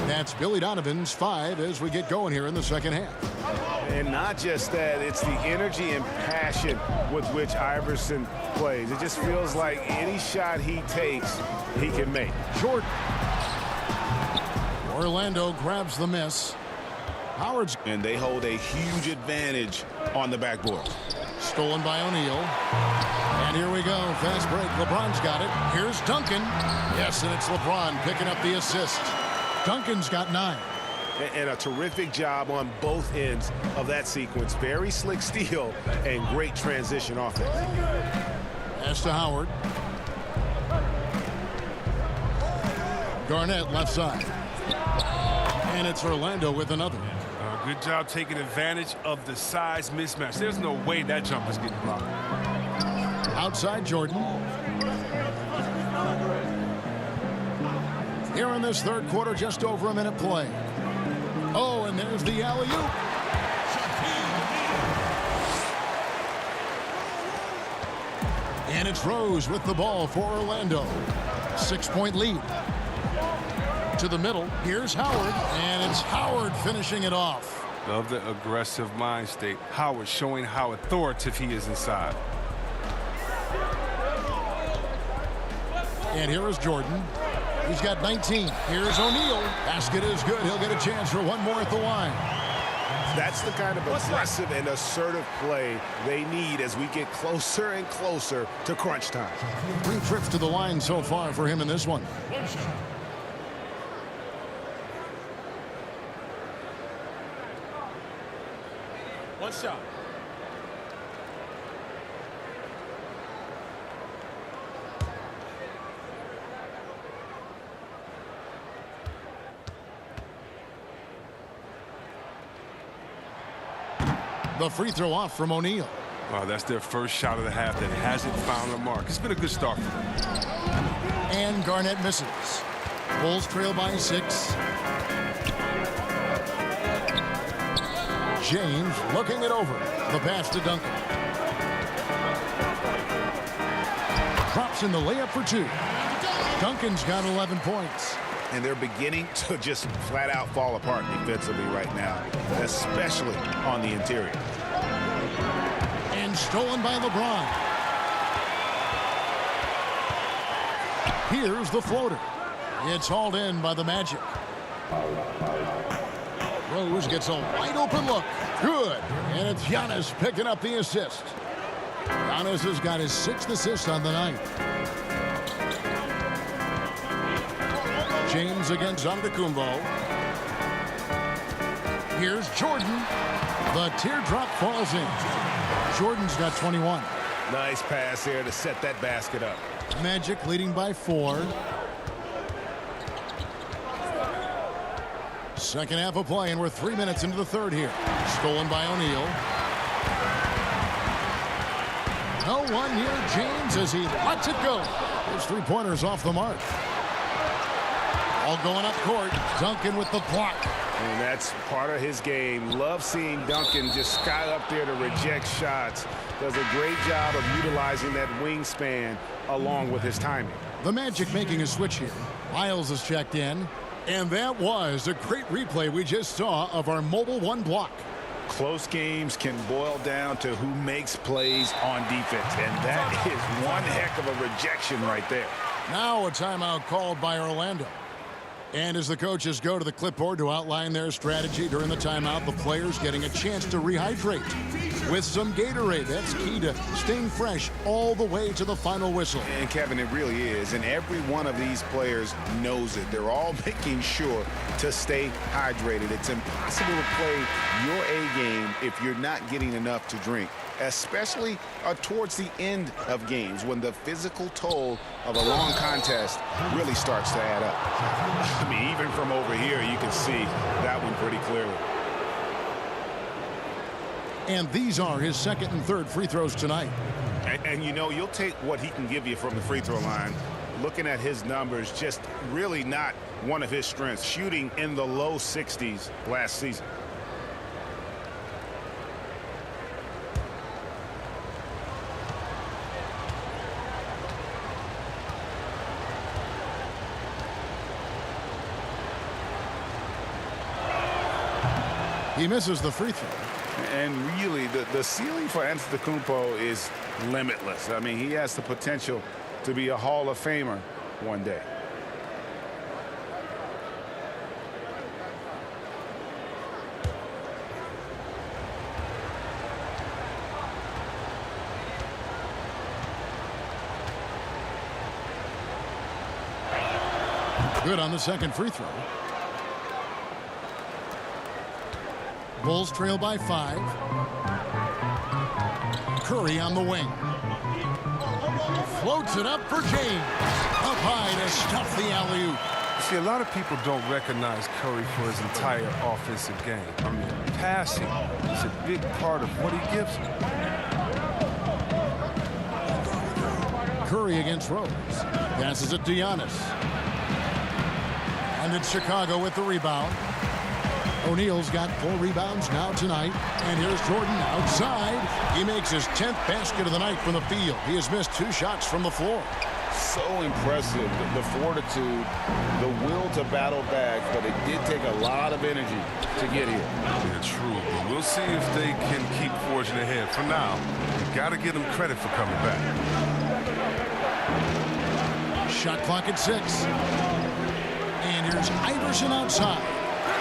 That's Billy Donovan's 5 as we get going here in the second half.
And not just that, it's the energy and passion with which Iverson plays. It just feels like any shot he takes, he can make.
Jordan. Orlando grabs the miss. Howard's.
And they hold a huge advantage on the backboard.
Stolen by O'Neal. And here we go. Fast break. LeBron's got it. Here's Duncan. Yes, and it's LeBron picking up the assist. Duncan's got 9.
And a terrific job on both ends of that sequence. Very slick steal and great transition offense.
Pass to Howard. Garnett left side. And it's Orlando with another.
Good job taking advantage of the size mismatch. There's no way that jump is getting blocked.
Outside Jordan. Here in this third quarter, just over a minute play. Oh, and there's the alley-oop. And it's Rose with the ball for Orlando. 6-point lead. To the middle, here's Howard, and it's Howard finishing it off.
Love the aggressive mind state. Howard showing how authoritative he is inside.
And here is Jordan. He's got 19. Here's O'Neal. Basket is good. He'll get a chance for one more at the line.
That's the kind of aggressive and assertive play they need as we get closer and closer to crunch time.
3 trips to the line so far for him in this one.
One shot.
The free throw off from O'Neal.
Wow, that's their first shot of the half that hasn't found a mark. It's been a good start for them.
And Garnett misses. Bulls trail by 6. James looking it over. The pass to Duncan. Drops in the layup for 2. Duncan's got 11 points.
And they're beginning to just flat out fall apart defensively right now, especially on the interior.
And stolen by LeBron. Here's the floater. It's hauled in by the Magic. Rose gets a wide open look. Good. And it's Giannis picking up the assist. Giannis has got his 6th assist on the night. James against Antetokounmpo. Here's Jordan. The teardrop falls in. Jordan's got 21.
Nice pass there to set that basket up.
Magic leading by 4. Second half of play, and we're 3 minutes into the third here. Stolen by O'Neal. No one near James as he lets it go. His three-pointers off the mark. All going up court. Duncan with the block.
And that's part of his game. Love seeing Duncan just sky up there to reject shots. Does a great job of utilizing that wingspan along with his timing.
The Magic making a switch here. Miles is checked in. And that was a great replay we just saw of our Mobile One block.
Close games can boil down to who makes plays on defense. And that is one heck of a rejection right there.
Now a timeout called by Orlando. And as the coaches go to the clipboard to outline their strategy during the timeout, the players getting a chance to rehydrate with some Gatorade. That's key to staying fresh all the way to the final whistle.
And Kevin, it really is. And every one of these players knows it. They're all making sure to stay hydrated. It's impossible to play your A game if you're not getting enough to drink, especially towards the end of games when the physical toll of a long contest really starts to add up. I mean, even from over here, you can see that one pretty clearly.
And these are his second and third free throws tonight.
And you know, you'll take what he can give you from the free throw line. Looking at his numbers, just really not one of his strengths. Shooting in the low 60s last season.
He misses the free throw.
And really, the ceiling for Antetokounmpo is limitless. I mean, he has the potential to be a Hall of Famer one day.
Good on the second free throw. Bulls trail by 5. Curry on the wing. Floats it up for James. Up high to stuff the alley-oop.
See, a lot of people don't recognize Curry for his entire offensive game. I mean, passing is a big part of what he gives them.
Curry against Rose. Passes it to Giannis. And it's Chicago with the rebound. O'Neal's got 4 rebounds now tonight. And here's Jordan outside. He makes his 10th basket of the night from the field. He has missed 2 shots from the floor.
So impressive, the fortitude, the will to battle back, but it did take a lot of energy to get here.
Yeah, true, but we'll see if they can keep forging ahead. For now, you got to give them credit for coming back.
Shot clock at 6. And here's Iverson outside.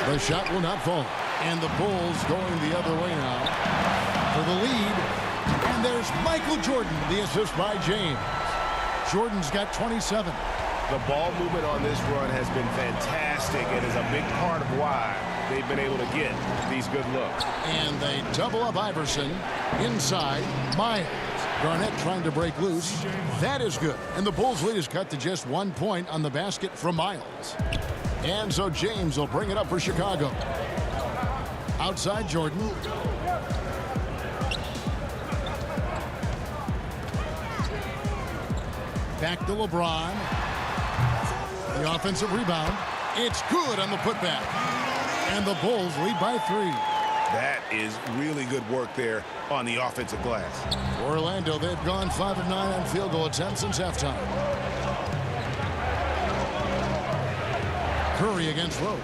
The shot will not fall. And the Bulls going the other way now for the lead. And there's Michael Jordan, the assist by James. Jordan's got 27.
The ball movement on this run has been fantastic and is a big part of why they've been able to get these good looks.
And they double up Iverson inside. Miles. Garnett trying to break loose. That is good. And the Bulls lead is cut to just 1 point on the basket from Miles. And so James will bring it up for Chicago. Outside Jordan. Back to LeBron. The offensive rebound. It's good on the putback. And the Bulls lead by 3.
That is really good work there on the offensive glass.
Orlando, they've gone 5 of 9 on field goal attempts since halftime. Curry against Rose.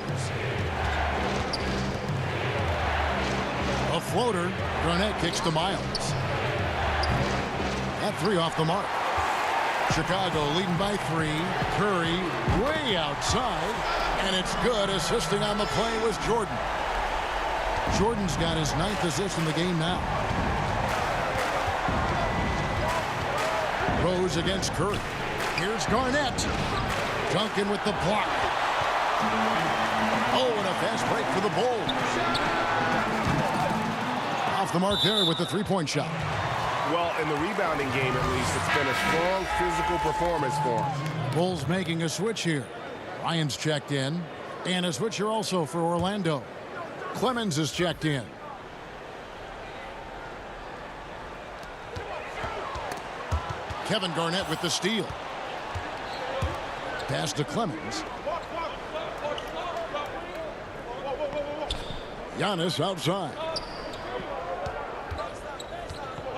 A floater. Garnett kicks to Miles. That 3 off the mark. Chicago leading by 3. Curry way outside. And it's good. Assisting on the play was Jordan. Jordan's got his 9th assist in the game now. Rose against Curry. Here's Garnett. Duncan with the block. Oh, and a fast break for the Bulls. Off the mark there with the three-point shot.
Well, in the rebounding game, at least, it's been a strong physical performance for him.
Bulls making a switch here. Ryan's checked in. And a switch here also for Orlando. Clemens is checked in. Kevin Garnett with the steal. Pass to Clemens. Giannis outside.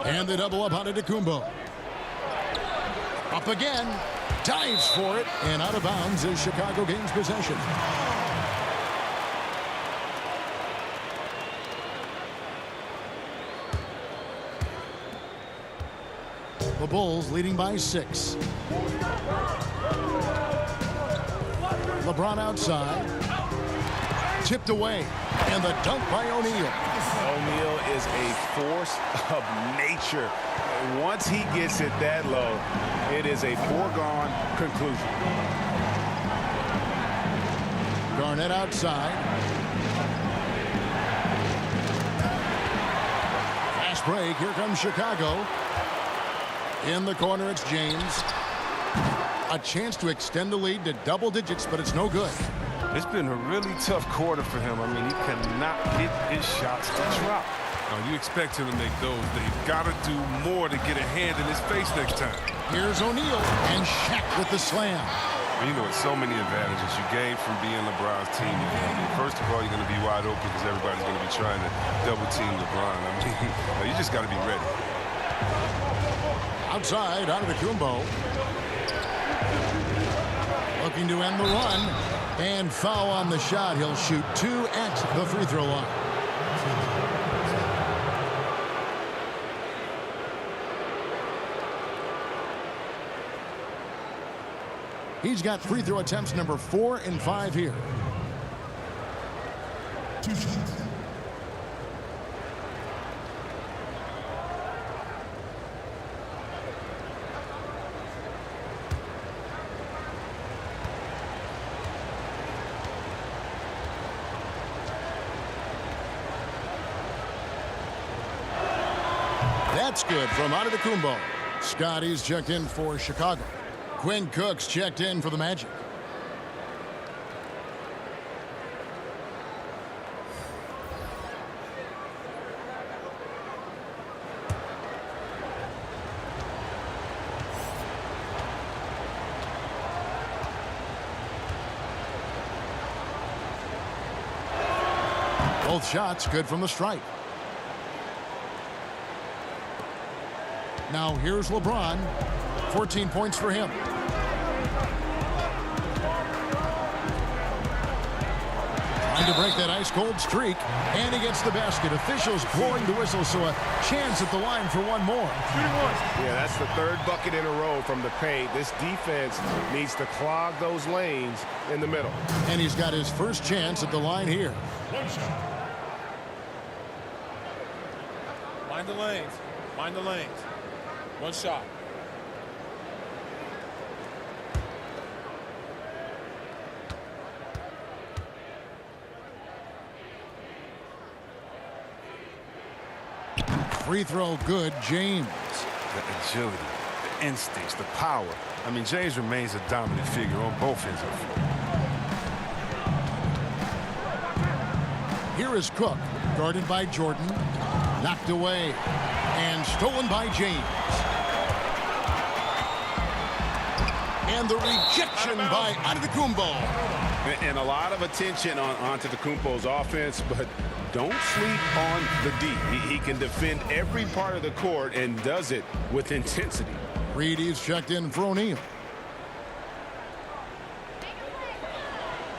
And they double up on Antetokounmpo. Up again. Dives for it. And out of bounds as Chicago gains possession. The Bulls leading by 6. LeBron outside. Tipped away. And the dunk by O'Neal.
O'Neal is a force of nature. And once he gets it that low, it is a foregone conclusion.
Garnett outside. Fast break. Here comes Chicago. In the corner, it's James. A chance to extend the lead to double digits, but it's no good.
It's been a really tough quarter for him. I mean, he cannot get his shots to drop. Now, you expect him to make those. They've got to do more to get a hand in his face next time.
Here's O'Neal and Shaq with the slam.
You know, it's so many advantages you gain from being LeBron's teammate. I mean, first of all, you're going to be wide open because everybody's going to be trying to double team LeBron. I mean, you just got to be ready.
Outside, Antetokounmpo. Looking to end the run. And foul on the shot. He'll shoot 2 at the free throw line. He's got free throw attempts number 4 and 5 here.
2 shots.
That's good from Antetokounmpo. Scotty's checked in for Chicago. Quinn Cook's checked in for the Magic. Both shots good from the stripe. Now here's LeBron. 14 points for him. Trying to break that ice-cold streak. And he gets the basket. Officials blowing the whistle, so a chance at the line for one more.
Yeah, that's the 3rd bucket in a row from the paint. This defense needs to clog those lanes in the middle.
And he's got his first chance at the line here.
Mind the lanes. Mind the lanes. One shot.
Free throw good, James.
The agility, the instincts, the power. I mean, James remains a dominant figure on both ends of the floor.
Here is Cook, guarded by Jordan. Knocked away and stolen by James. And the rejection by Antetokounmpo.
And a lot of attention on Antetokounmpo's offense, but don't sleep on the D. He can defend every part of the court and does it with intensity.
Reedy's checked in for O'Neal.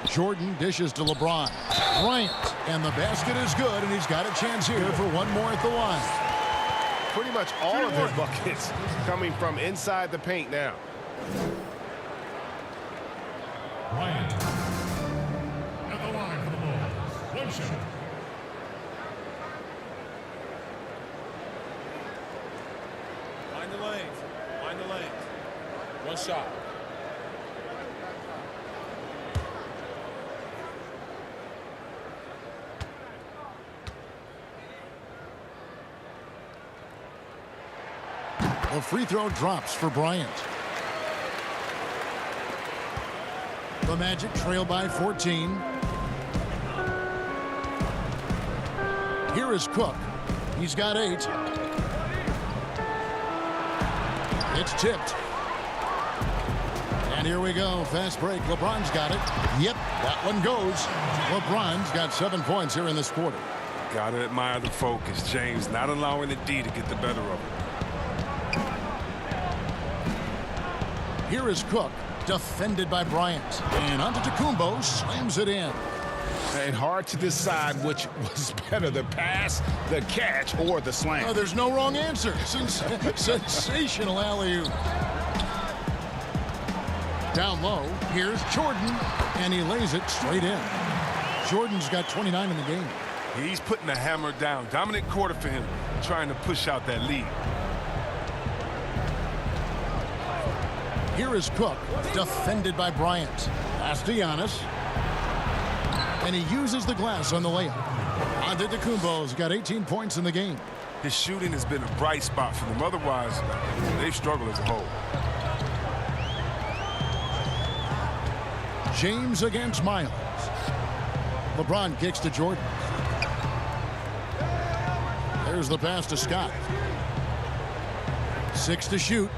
Jordan dishes to LeBron. Bryant, and the basket is good, and he's got a chance here for one more at the line.
Pretty much all of his buckets coming from inside the paint now.
Bryant at the line for the Bulls. 1 shot.
Mind the lanes. Mind the lanes. One shot.
The free throw drops for Bryant. The Magic trail by 14. Here is Cook. He's got 8. It's tipped. And here we go. Fast break. LeBron's got it. Yep, that one goes. LeBron's got 7 points here in this quarter.
Gotta admire the focus. James not allowing the D to get the better of him.
Here is Cook, defended by Bryant. And Antetokounmpo slams it in.
And hard to decide which was better, the pass, the catch, or the slam.
Oh, there's no wrong answer. Sensational alley-oop. Down low, here's Jordan, and he lays it straight in. Jordan's got 29 in the game.
He's putting the hammer down. Dominant quarter for him, trying to push out that lead.
Here is Cook, defended by Bryant. Pass to Giannis. And he uses the glass on the layup. Antetokounmpo's got 18 points in the game.
His shooting has been a bright spot for them. Otherwise, they've struggled as a whole.
James against Miles. LeBron kicks to Jordan. There's the pass to Scott. 6 to shoot.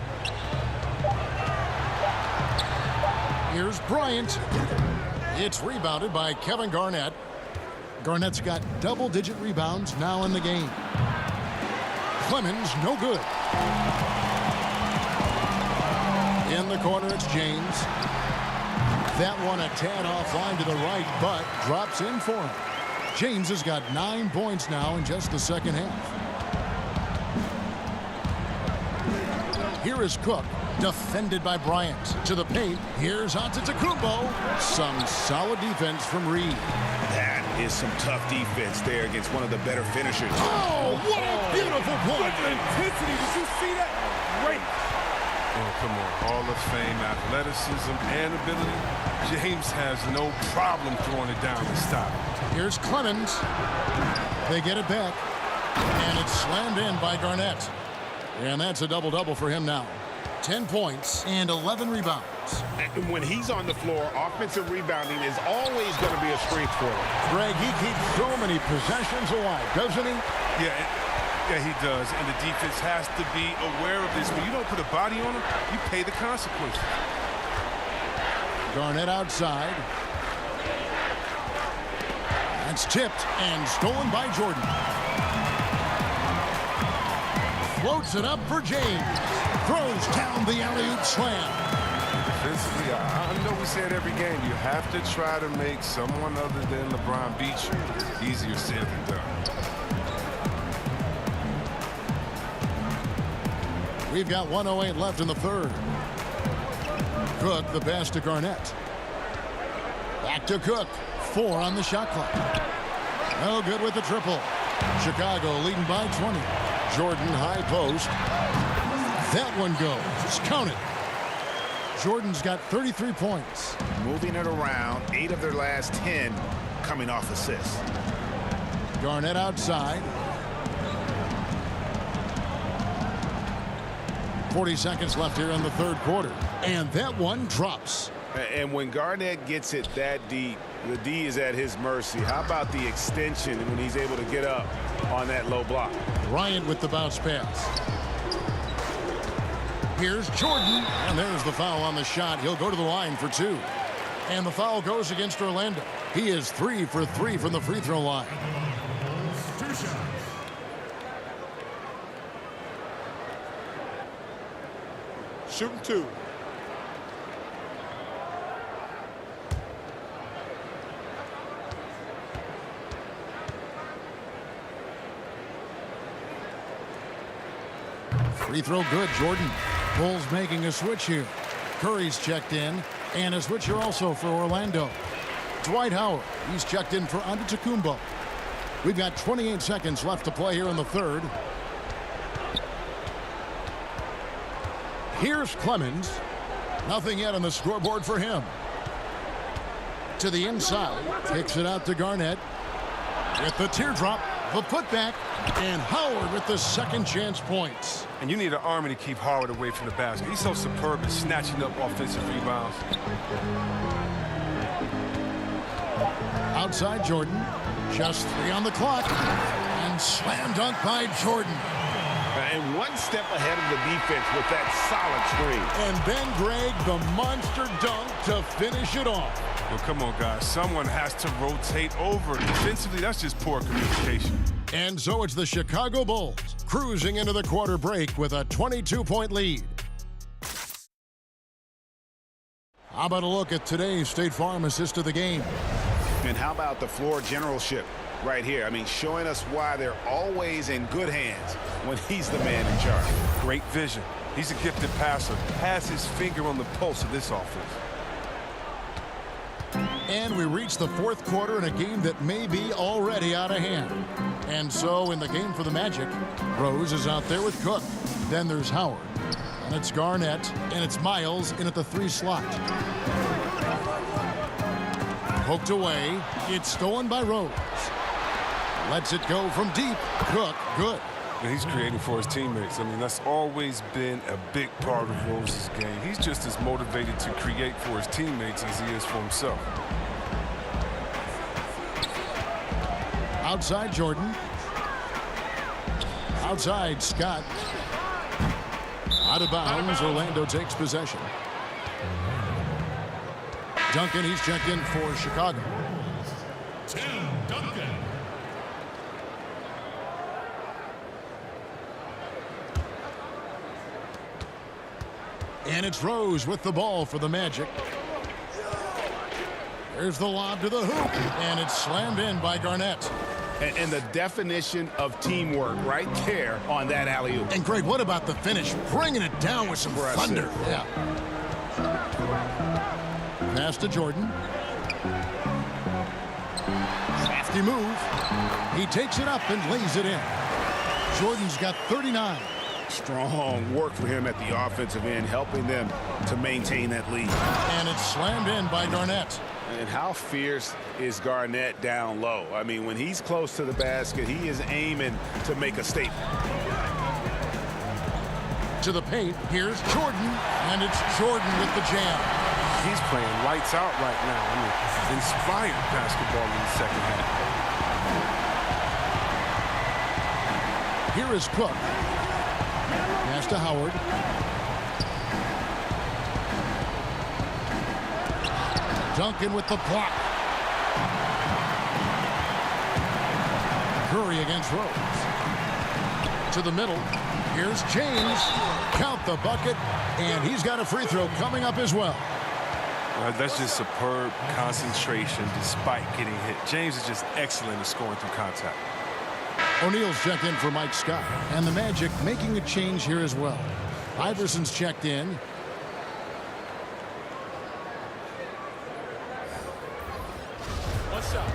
Here's Bryant. It's rebounded by Kevin Garnett. Garnett's got double-digit rebounds now in the game. Clemens, no good. In the corner, it's James. That one a tad offline to the right, but drops in for him. James has got 9 points now in just the second half. Here is Cook, defended by Bryant. To the paint, here's Antetokounmpo. Some solid defense from Reed.
That is some tough defense there against one of the better finishers.
Oh, what a beautiful point.
Intensity, did you see that? Great.
Oh, come on. Hall of Fame athleticism and ability. James has no problem throwing it down to stop.
Here's Clemens. They get it back. And it's slammed in by Garnett. And that's a double-double for him now. 10 points and 11 rebounds.
And when he's on the floor, offensive rebounding is always going to be a strength for him.
Greg, he keeps so many possessions alive, doesn't he?
Yeah, he does. And the defense has to be aware of this. When you don't put a body on him, you pay the consequences.
Garnett outside. That's tipped and stolen by Jordan. Floats it up for James. Throws down the alley-oop slam.
Defensively, I know we say it every game. You have to try to make someone other than LeBron beat you. Easier said than done.
We've got 1:08 left in the third. Cook, the pass to Garnett. Back to Cook. 4 on the shot clock. No good with the triple. Chicago leading by 20. Jordan high post. That one goes. Count it. Jordan's got 33 points.
Moving it around, 8 of their last 10 coming off assists.
Garnett outside. 40 seconds left here in the third quarter. And that one drops.
And when Garnett gets it that deep, the D is at his mercy. How about the extension when he's able to get up on that low block?
Bryant with the bounce pass. Here's Jordan, and there's the foul on the shot. He'll go to the line for 2. And the foul goes against Orlando. He is 3 for 3 from the free throw line.
2 shots.
Shooting 2.
Free throw good, Jordan. Bulls making a switch here. Curry's checked in, and a switch here also for Orlando. Dwight Howard, he's checked in for Antetokounmpo. We've got 28 seconds left to play here in the third. Here's Clemens. Nothing yet on the scoreboard for him. To the inside. Kicks it out to Garnett. With the teardrop, the putback, and Howard with the second chance points.
And you need an army to keep Howard away from the basket. He's so superb at snatching up offensive rebounds.
Outside Jordan. Just 3 on the clock. And slam dunk by Jordan.
And one step ahead of the defense with that solid screen.
And Ben Gregg, the monster dunk to finish it off.
Well, come on, guys. Someone has to rotate over. Defensively, that's just poor communication.
And so it's the Chicago Bulls cruising into the quarter break with a 22-point lead. How about a look at today's State Farm assist of the game?
And how about the floor generalship right here? I mean, showing us why they're always in good hands when he's the man in charge.
Great vision. He's a gifted passer. Has his finger on the pulse of this offense.
And we reach the fourth quarter in a game that may be already out of hand. And so in the game for the Magic, Rose is out there with Cook. Then there's Howard. And it's Garnett. And it's Miles in at the 3 slot. Poked away. It's stolen by Rose. Lets it go from deep. Cook, good.
And he's creating for his teammates. I mean, that's always been a big part of Rose's game. He's just as motivated to create for his teammates as he is for himself.
Outside Jordan. Outside Scott. Out of bounds. Orlando takes possession. Duncan, he's checked in for Chicago.
Tim Duncan.
And it's Rose with the ball for the Magic. There's the lob to the hoop. And it's slammed in by Garnett.
And the definition of teamwork right there on that alley-oop.
And Greg, what about the finish? Bringing it down with some thunder. Yeah. Pass to Jordan. Crafty move. He takes it up and lays it in. Jordan's got 39.
Strong work for him at the offensive end, helping them to maintain that lead.
And it's slammed in by Garnett.
And how fierce is Garnett down low? I mean, when he's close to the basket, he is aiming to make a statement.
To the paint, here's Jordan, and it's Jordan with the jam.
He's playing lights out right now. I mean, inspired basketball in the second half.
Here is Cook. Pass to Howard. Duncan with the block. Curry against Rose. To the middle. Here's James. Count the bucket. And he's got a free throw coming up as well.
That's just superb concentration despite getting hit. James is just excellent at scoring through contact.
O'Neal's checked in for Mike Scott. And the Magic making a change here as well. Iverson's checked in.
What's up?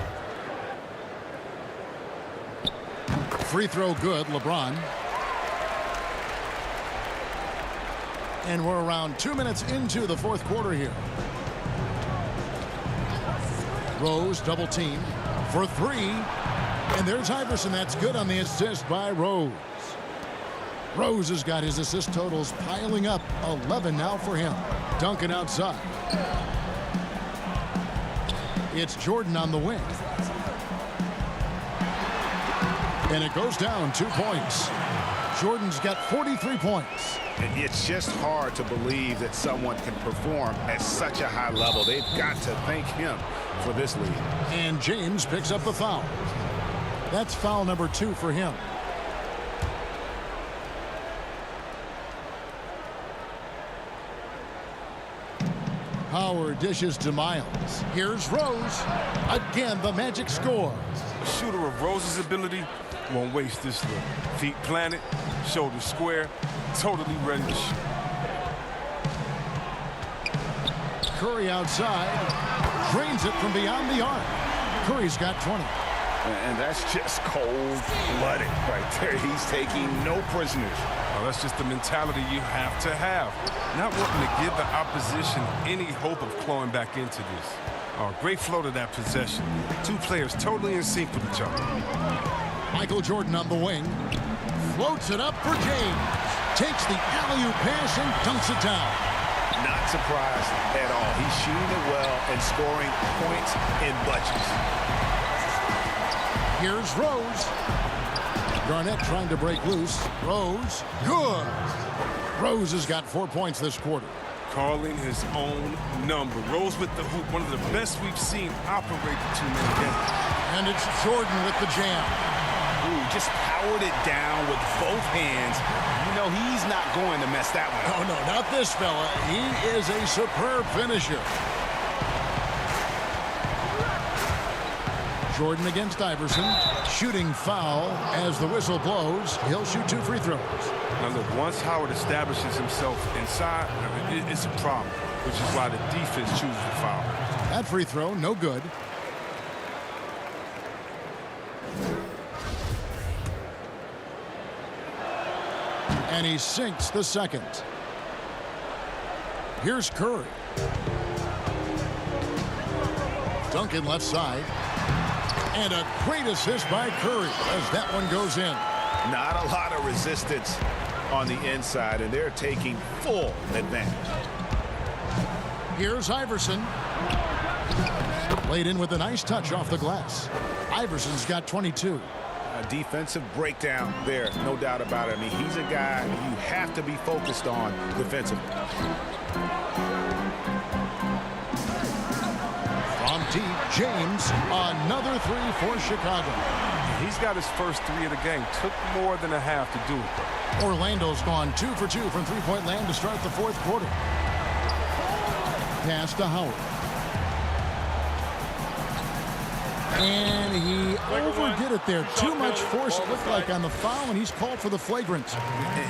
Free throw good, LeBron. And we're around 2 minutes into the fourth quarter here. Rose double team for 3. And there's Iverson. That's good on the assist by Rose. Rose has got his assist totals piling up. 11 now for him. Duncan outside. It's Jordan on the wing. And it goes down 2 points. Jordan's got 43 points.
And it's just hard to believe that someone can perform at such a high level. They've got to thank him for this lead.
And James picks up the foul. That's foul number 2 for him. Howard dishes to Miles. Here's Rose. Again, the Magic score.
A shooter of Rose's ability won't waste this look. Feet planted, shoulders square, totally ready to shoot.
Curry outside. Drains it from beyond the arc. Curry's got 20.
And that's just cold-blooded right there. He's taking no prisoners.
Well, that's just the mentality you have to have. Not wanting to give the opposition any hope of clawing back into this. Oh, great flow to that possession. Two players totally in sync with each other.
Michael Jordan on the wing. Floats it up for James. Takes the alley-oop pass and dunks it down.
Not surprised at all. He's shooting it well and scoring points in bunches.
Here's Rose. Garnett trying to break loose. Rose, good. Rose has got 4 points this quarter.
Calling his own number. Rose with the hoop, one of the best we've seen operate the two-minute game.
And it's Jordan with the jam.
Ooh, just powered it down with both hands. You know he's not going to mess that one up.
Oh, no, not this fella. He is a superb finisher. Jordan against Iverson. Shooting foul as the whistle blows. He'll shoot 2 free throws.
Now, look, once Howard establishes himself inside, it's a problem, which is why the defense chooses to foul.
That free throw, no good. And he sinks the second. Here's Curry. Duncan left side. And a great assist by Curry as that one goes in.
Not a lot of resistance on the inside, and they're taking full advantage.
Here's Iverson. Laid in with a nice touch off the glass. Iverson's got 22.
A defensive breakdown there, no doubt about it. I mean, he's a guy you have to be focused on defensively.
From deep, James, another 3 for Chicago.
He's got his first 3 of the game. Took more than a half to do it.
Orlando's gone 2 for 2 from three-point land to start the 4th quarter. Pass to Howard. And he overdid it there. Too much force, it looked like, on the foul, and he's called for the flagrant.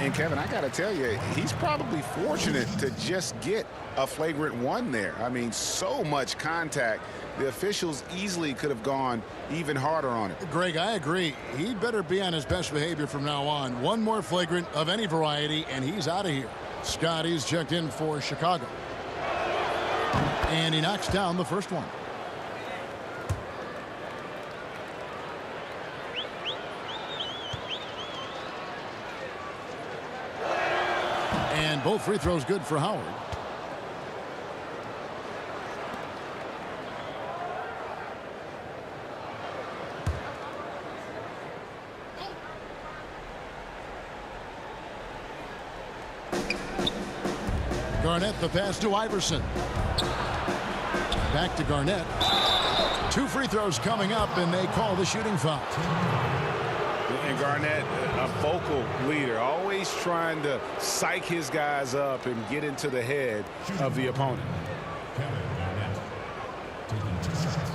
And Kevin, I got to tell you, he's probably fortunate to just get a flagrant 1 there. I mean, so much contact. The officials easily could have gone even harder on it.
Greg, I agree. He'd better be on his best behavior from now on. One more flagrant of any variety, and he's out of here. Scotty's checked in for Chicago. And he knocks down the first one. And both free throws good for Howard. Garnett the pass to Iverson. Back to Garnett. 2 free throws coming up, and they call the shooting foul.
And Garnett, a vocal leader, always trying to psych his guys up and get into the head of the opponent.
Kevin Garnett taking 2 shots.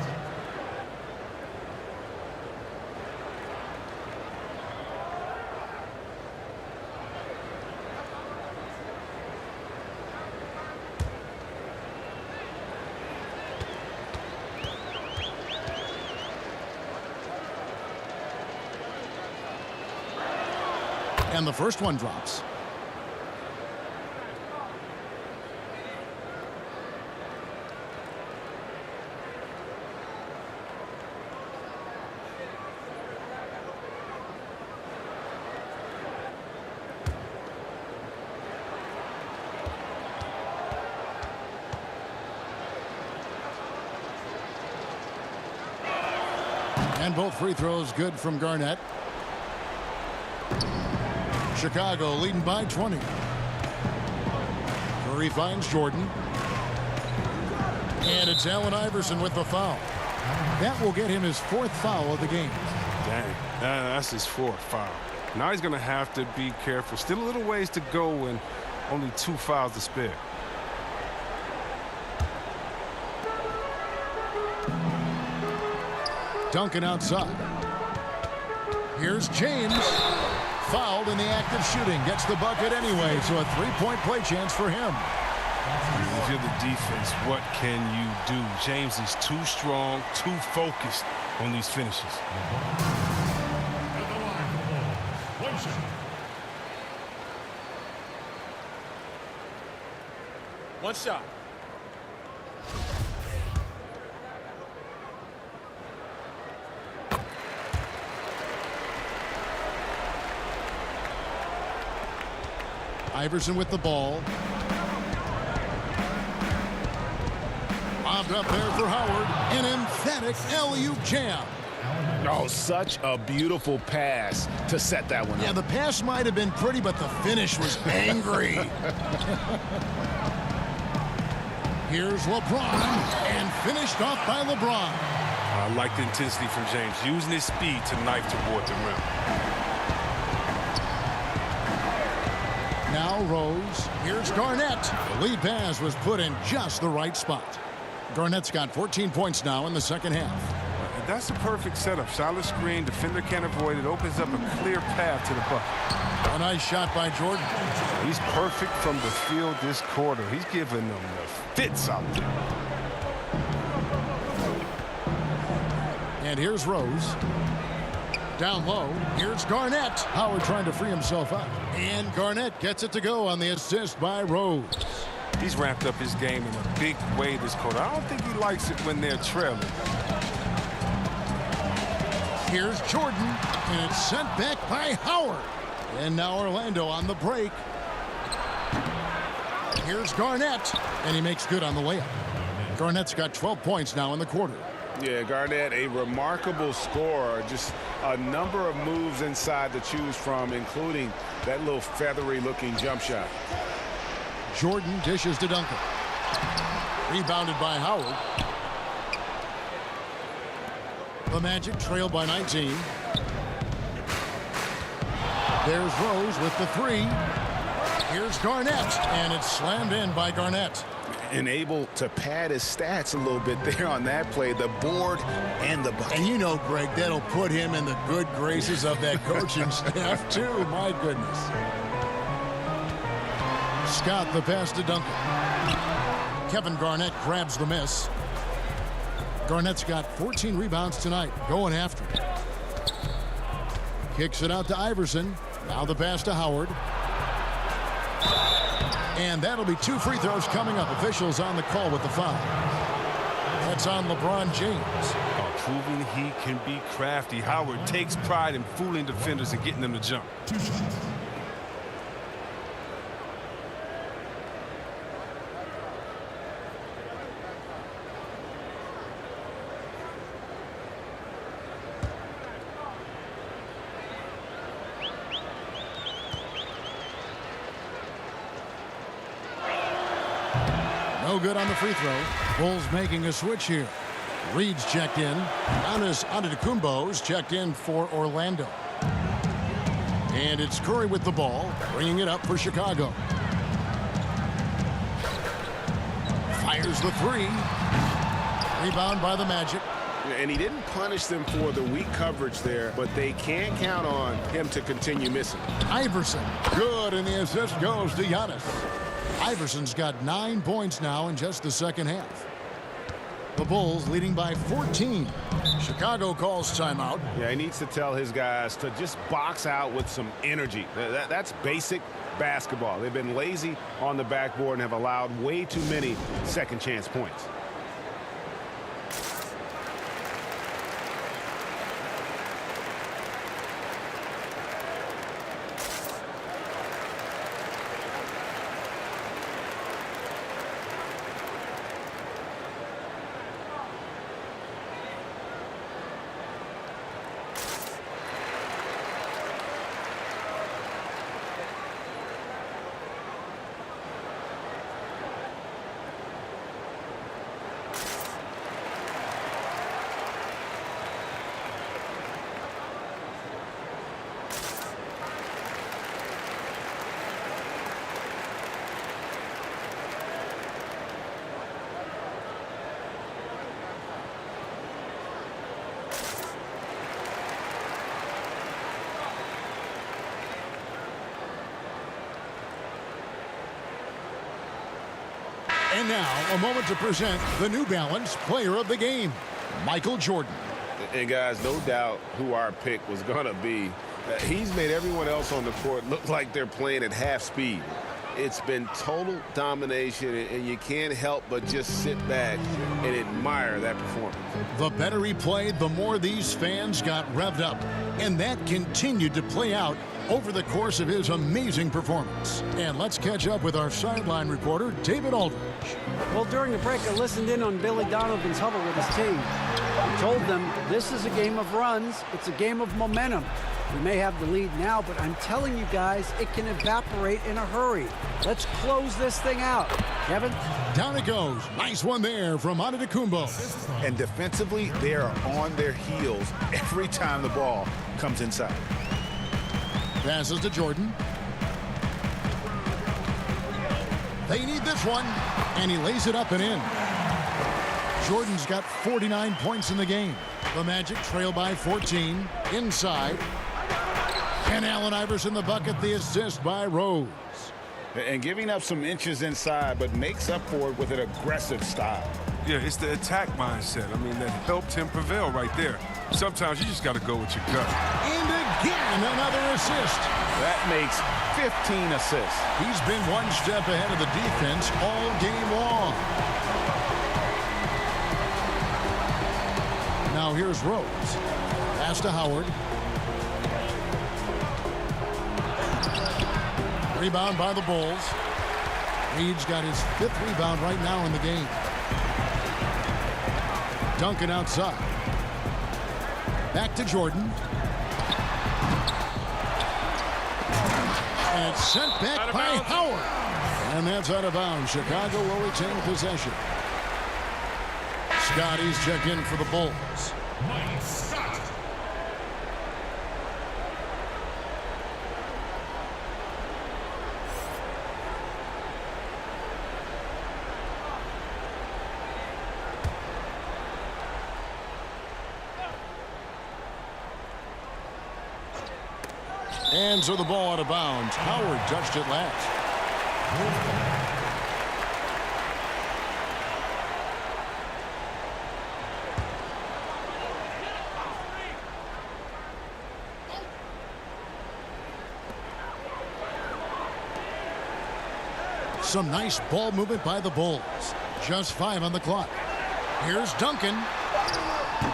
And the first one drops. And both free throws good from Garnett. Chicago leading by 20. Curry finds Jordan. And it's Allen Iverson with the foul. That will get him his 4th foul of the game.
Dang, that's his 4th foul. Now he's going to have to be careful. Still a little ways to go and only 2 fouls to spare.
Duncan outside. Here's James. Fouled in the act of shooting. Gets the bucket anyway, so a 3-point play chance for him.
If you're the defense, what can you do? James is too strong, too focused on these finishes.
At the line for the ball. 1 shot.
One shot.
Iverson with the ball. Bobbed up there for Howard. An emphatic alley-oop jam.
Oh, such a beautiful pass to set that one up.
Yeah, the pass might have been pretty, but the finish was angry. Here's LeBron, and finished off by LeBron.
I like the intensity from James, using his speed to knife toward the rim.
Now Rose. Here's Garnett. The lead pass was put in just the right spot. Garnett's got 14 points now in the second half.
And that's a perfect setup. Solid screen, defender can't avoid it, opens up a clear path to the bucket.
A nice shot by Jordan.
He's perfect from the field this quarter. He's giving them the fits out there.
And here's Rose. Down low, here's Garnett. Howard trying to free himself up. And Garnett gets it to go on the assist by Rose.
He's ramped up his game in a big way this quarter. I don't think he likes it when they're trailing.
Here's Jordan, and it's sent back by Howard. And now Orlando on the break. Here's Garnett, and he makes good on the layup. Garnett's got 12 points now in the quarter.
Yeah, Garnett, a remarkable scorer. Just a number of moves inside to choose from, including that little feathery-looking jump shot.
Jordan dishes to Duncan. Rebounded by Howard. The Magic trail by 19. There's Rose with the three. Here's Garnett, and it's slammed in by Garnett.
And able to pad his stats a little bit there on that play, the board and the bucket.
And you know, Greg, that'll put him in the good graces of that coaching staff, too. My goodness. Scott the pass to Duncan. Kevin Garnett grabs the miss. Garnett's got 14 rebounds tonight, going after it. Kicks it out to Iverson. Now the pass to Howard. And that'll be 2 free throws coming up. Officials on the call with the foul. That's on LeBron James.
Proving he can be crafty. Howard takes pride in fooling defenders and getting them to jump.
2 shots.
No good on the free throw. Bulls making a switch here. Reed's checked in. Giannis Antetokounmpo's checked in for Orlando. And it's Curry with the ball, bringing it up for Chicago. Fires the three. Rebound by the Magic.
And he didn't punish them for the weak coverage there, but they can't count on him to continue missing.
Iverson. Good, and the assist goes to Giannis. Iverson's got 9 points now in just the second half. The Bulls leading by 14. Chicago calls timeout.
Yeah, he needs to tell his guys to just box out with some energy. That's basic basketball. They've been lazy on the backboard and have allowed way too many second chance points. And now, a moment to present the New Balance Player of the Game, Michael Jordan.
And guys, no doubt who our pick was going to be. He's made everyone else on the court look like they're playing at half speed. It's been total domination, and you can't help but just sit back and admire that performance.
The better he played, the more these fans got revved up. And that continued to play out over the course of his amazing performance. And let's catch up with our sideline reporter, David Aldridge.
Well, during the break, I listened in on Billy Donovan's huddle with his team. He told them this is a game of runs. It's a game of momentum. We may have the lead now, but I'm telling you guys, it can evaporate in a hurry. Let's close this thing out. Kevin?
Down it goes. Nice one there from Antetokounmpo.
And defensively, they are on their heels every time the ball comes inside.
Passes to Jordan. They need this one, and he lays it up and in. Jordan's got 49 points in the game. The Magic trail by 14. Inside. And Allen Iverson the bucket, the assist by Rose.
And giving up some inches inside, but makes up for it with an aggressive style.
Yeah, it's the attack mindset. I mean, that helped him prevail right there. Sometimes you just got to go with your gut.
And again, another assist.
That makes 15 assists.
He's been one step ahead of the defense all game long. Now here's Rose. Pass to Howard. Rebound by the Bulls. Reed's got his 5th rebound right now in the game. Duncan outside. Back to Jordan. And it's sent back by Howard. And that's out of bounds. Chicago will retain possession. Scotty's check in for the Bulls.
Mike Scott.
And so the ball out of bounds. Howard touched it last. Some nice ball movement by the Bulls. Just 5 on the clock. Here's Duncan.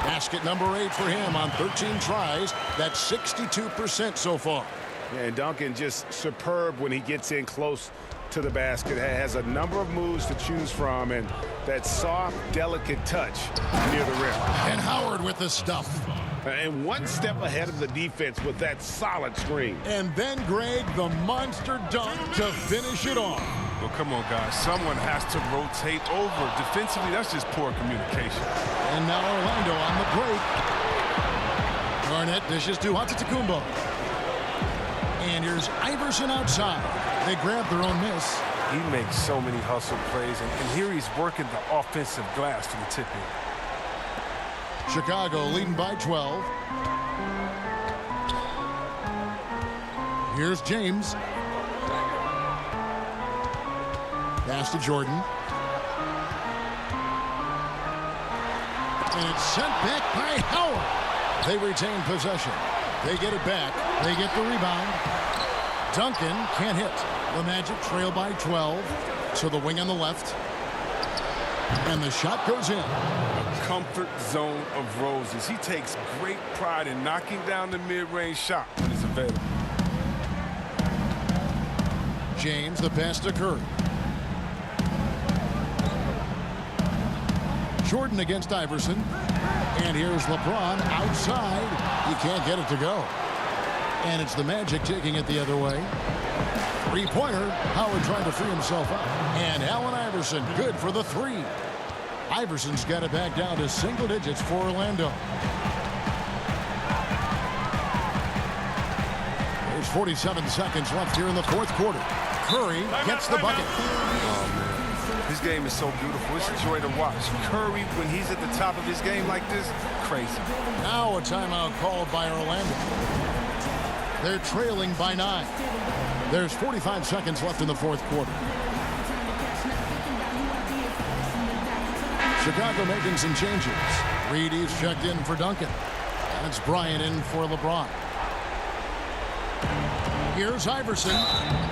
Basket number 8 for him on 13 tries. That's 62% so far.
Yeah, and Duncan just superb when he gets in close to the basket. Has a number of moves to choose from, and that soft, delicate touch near the rim.
And Howard with the stuff.
And one step ahead of the defense with that solid screen.
And then Greg, the monster dunk to finish it off.
Well, come on, guys. Someone has to rotate over. Defensively, that's just poor communication.
And now Orlando on the break. Garnett dishes to Antetokounmpo. And here's Iverson outside. They grab their own miss.
He makes so many hustle plays, and here he's working the offensive glass for the tip-in.
Chicago leading by 12. Here's James. Pass to Jordan. And it's sent back by Howard. They retain possession. They get it back. They get the rebound. Duncan can't hit. The Magic trail by 12. So the wing on the left. And the shot goes in.
A comfort zone of Rose's. He takes great pride in knocking down the mid-range shot when it's available.
James, the pass to Curry. Jordan against Iverson. And here's LeBron outside. He can't get it to go. And it's the Magic taking it the other way. Three-pointer. Howard trying to free himself up. And Allen Iverson good for the 3. Iverson's got it back down to single digits for Orlando. There's 47 seconds left here in the 4th quarter. Curry gets the bucket.
Oh, man. His game is so beautiful. It's a joy to watch. Curry, when he's at the top of his game like this, crazy.
Now a timeout called by Orlando. They're trailing by 9. There's 45 seconds left in the 4th quarter. Chicago making some changes. Reedy's checked in for Duncan. That's Bryant in for LeBron. Here's Iverson.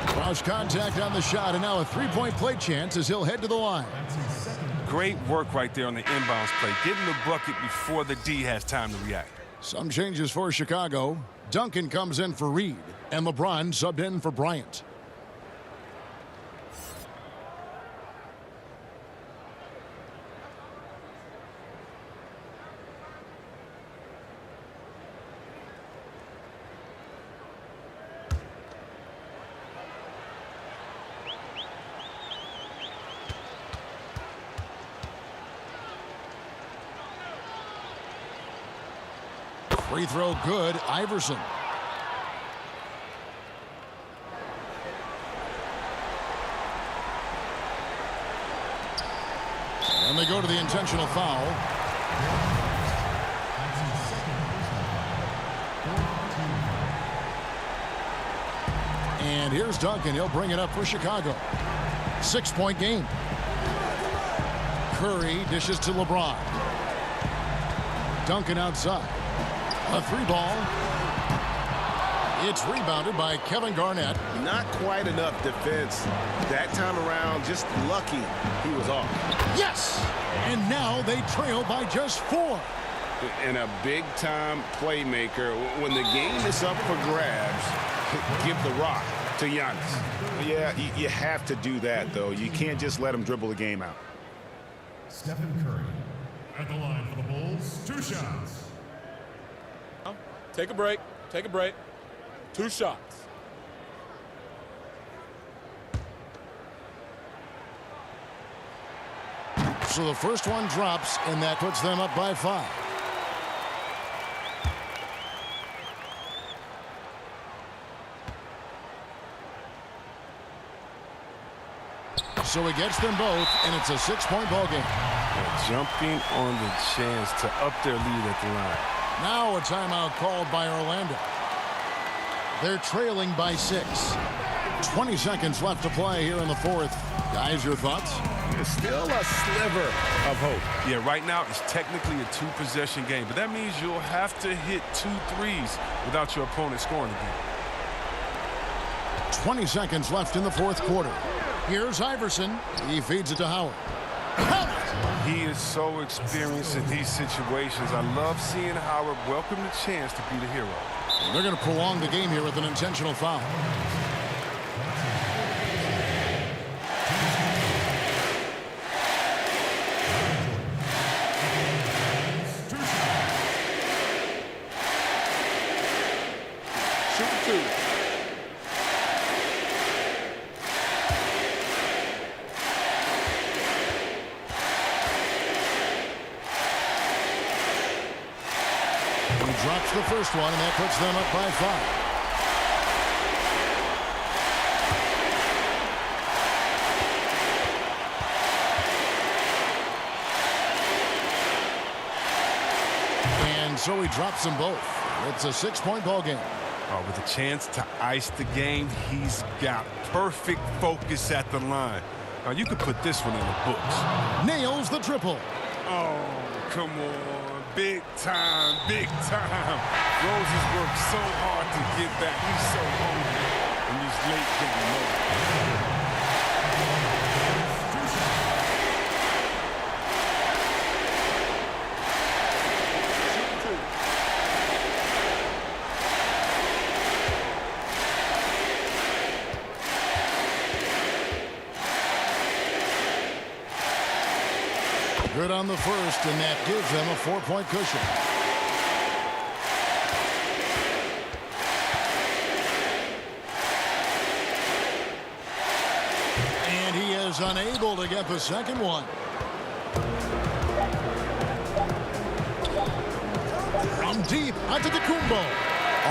Cross contact on the shot, and now a three-point play chance as he'll head to the line.
Great work right there on the inbounds play. Getting the bucket before the D has time to react.
Some changes for Chicago. Duncan comes in for Reed, and LeBron subbed in for Bryant. Free throw good. Iverson. And they go to the intentional foul. And here's Duncan. He'll bring it up for Chicago. 6-point game. Curry dishes to LeBron. Duncan outside. A three ball. It's rebounded by Kevin Garnett.
Not quite enough defense that time around. Just lucky he was off.
Yes! And now they trail by just 4.
And a big-time playmaker. When the game is up for grabs, give the rock to Giannis. Yeah, you have to do that, though. You can't just let him dribble the game out.
Stephen Curry at the line for the Bulls. 2 shots.
Take a break. Take a break. 2 shots.
So the first one drops, and that puts them up by 5. So he gets them both, and it's a 6-point ball game.
They're jumping on the chance to up their lead at the line.
Now a timeout called by Orlando. They're trailing by 6. 20 seconds left to play here in the 4th. Guys, your thoughts?
There's still a sliver of hope.
Yeah, right now it's technically a 2-possession game, but that means you'll have to hit 2 threes without your opponent scoring again.
20 seconds left in the 4th quarter. Here's Iverson. He feeds it to Howard.
He is so experienced in these situations. I love seeing Howard welcome the chance to be the hero.
They're going to prolong the game here with an intentional foul.
Shoot 2.
Drops the first one, and that puts them up by 5. And so he drops them both. It's a 6-point ball game.
With a chance to ice the game, he's got perfect focus at the line. Now, you could put this one in the books.
Nails the triple.
Oh, come on. Big time, big time. Rose has worked so hard to get back. He's so hungry in these late game moments.
Good on the first, and that gives them a 4-point cushion. And he is unable to get the second one. From deep, Antetokounmpo.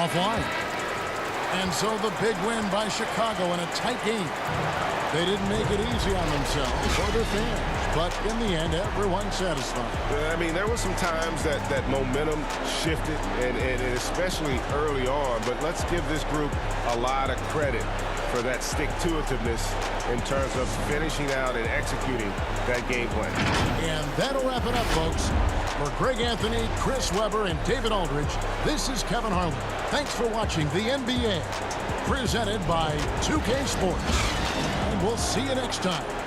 Offline. And so the big win by Chicago in a tight game. They didn't make it easy on themselves or their fans. But in the end, everyone's satisfied.
I mean, there were some times that momentum shifted, and especially early on. But let's give this group a lot of credit for that stick-to-itiveness in terms of finishing out and executing that game plan.
And that'll wrap it up, folks. For Greg Anthony, Chris Webber, and David Aldridge, this is Kevin Harlan. Thanks for watching the NBA, presented by 2K Sports. And we'll see you next time.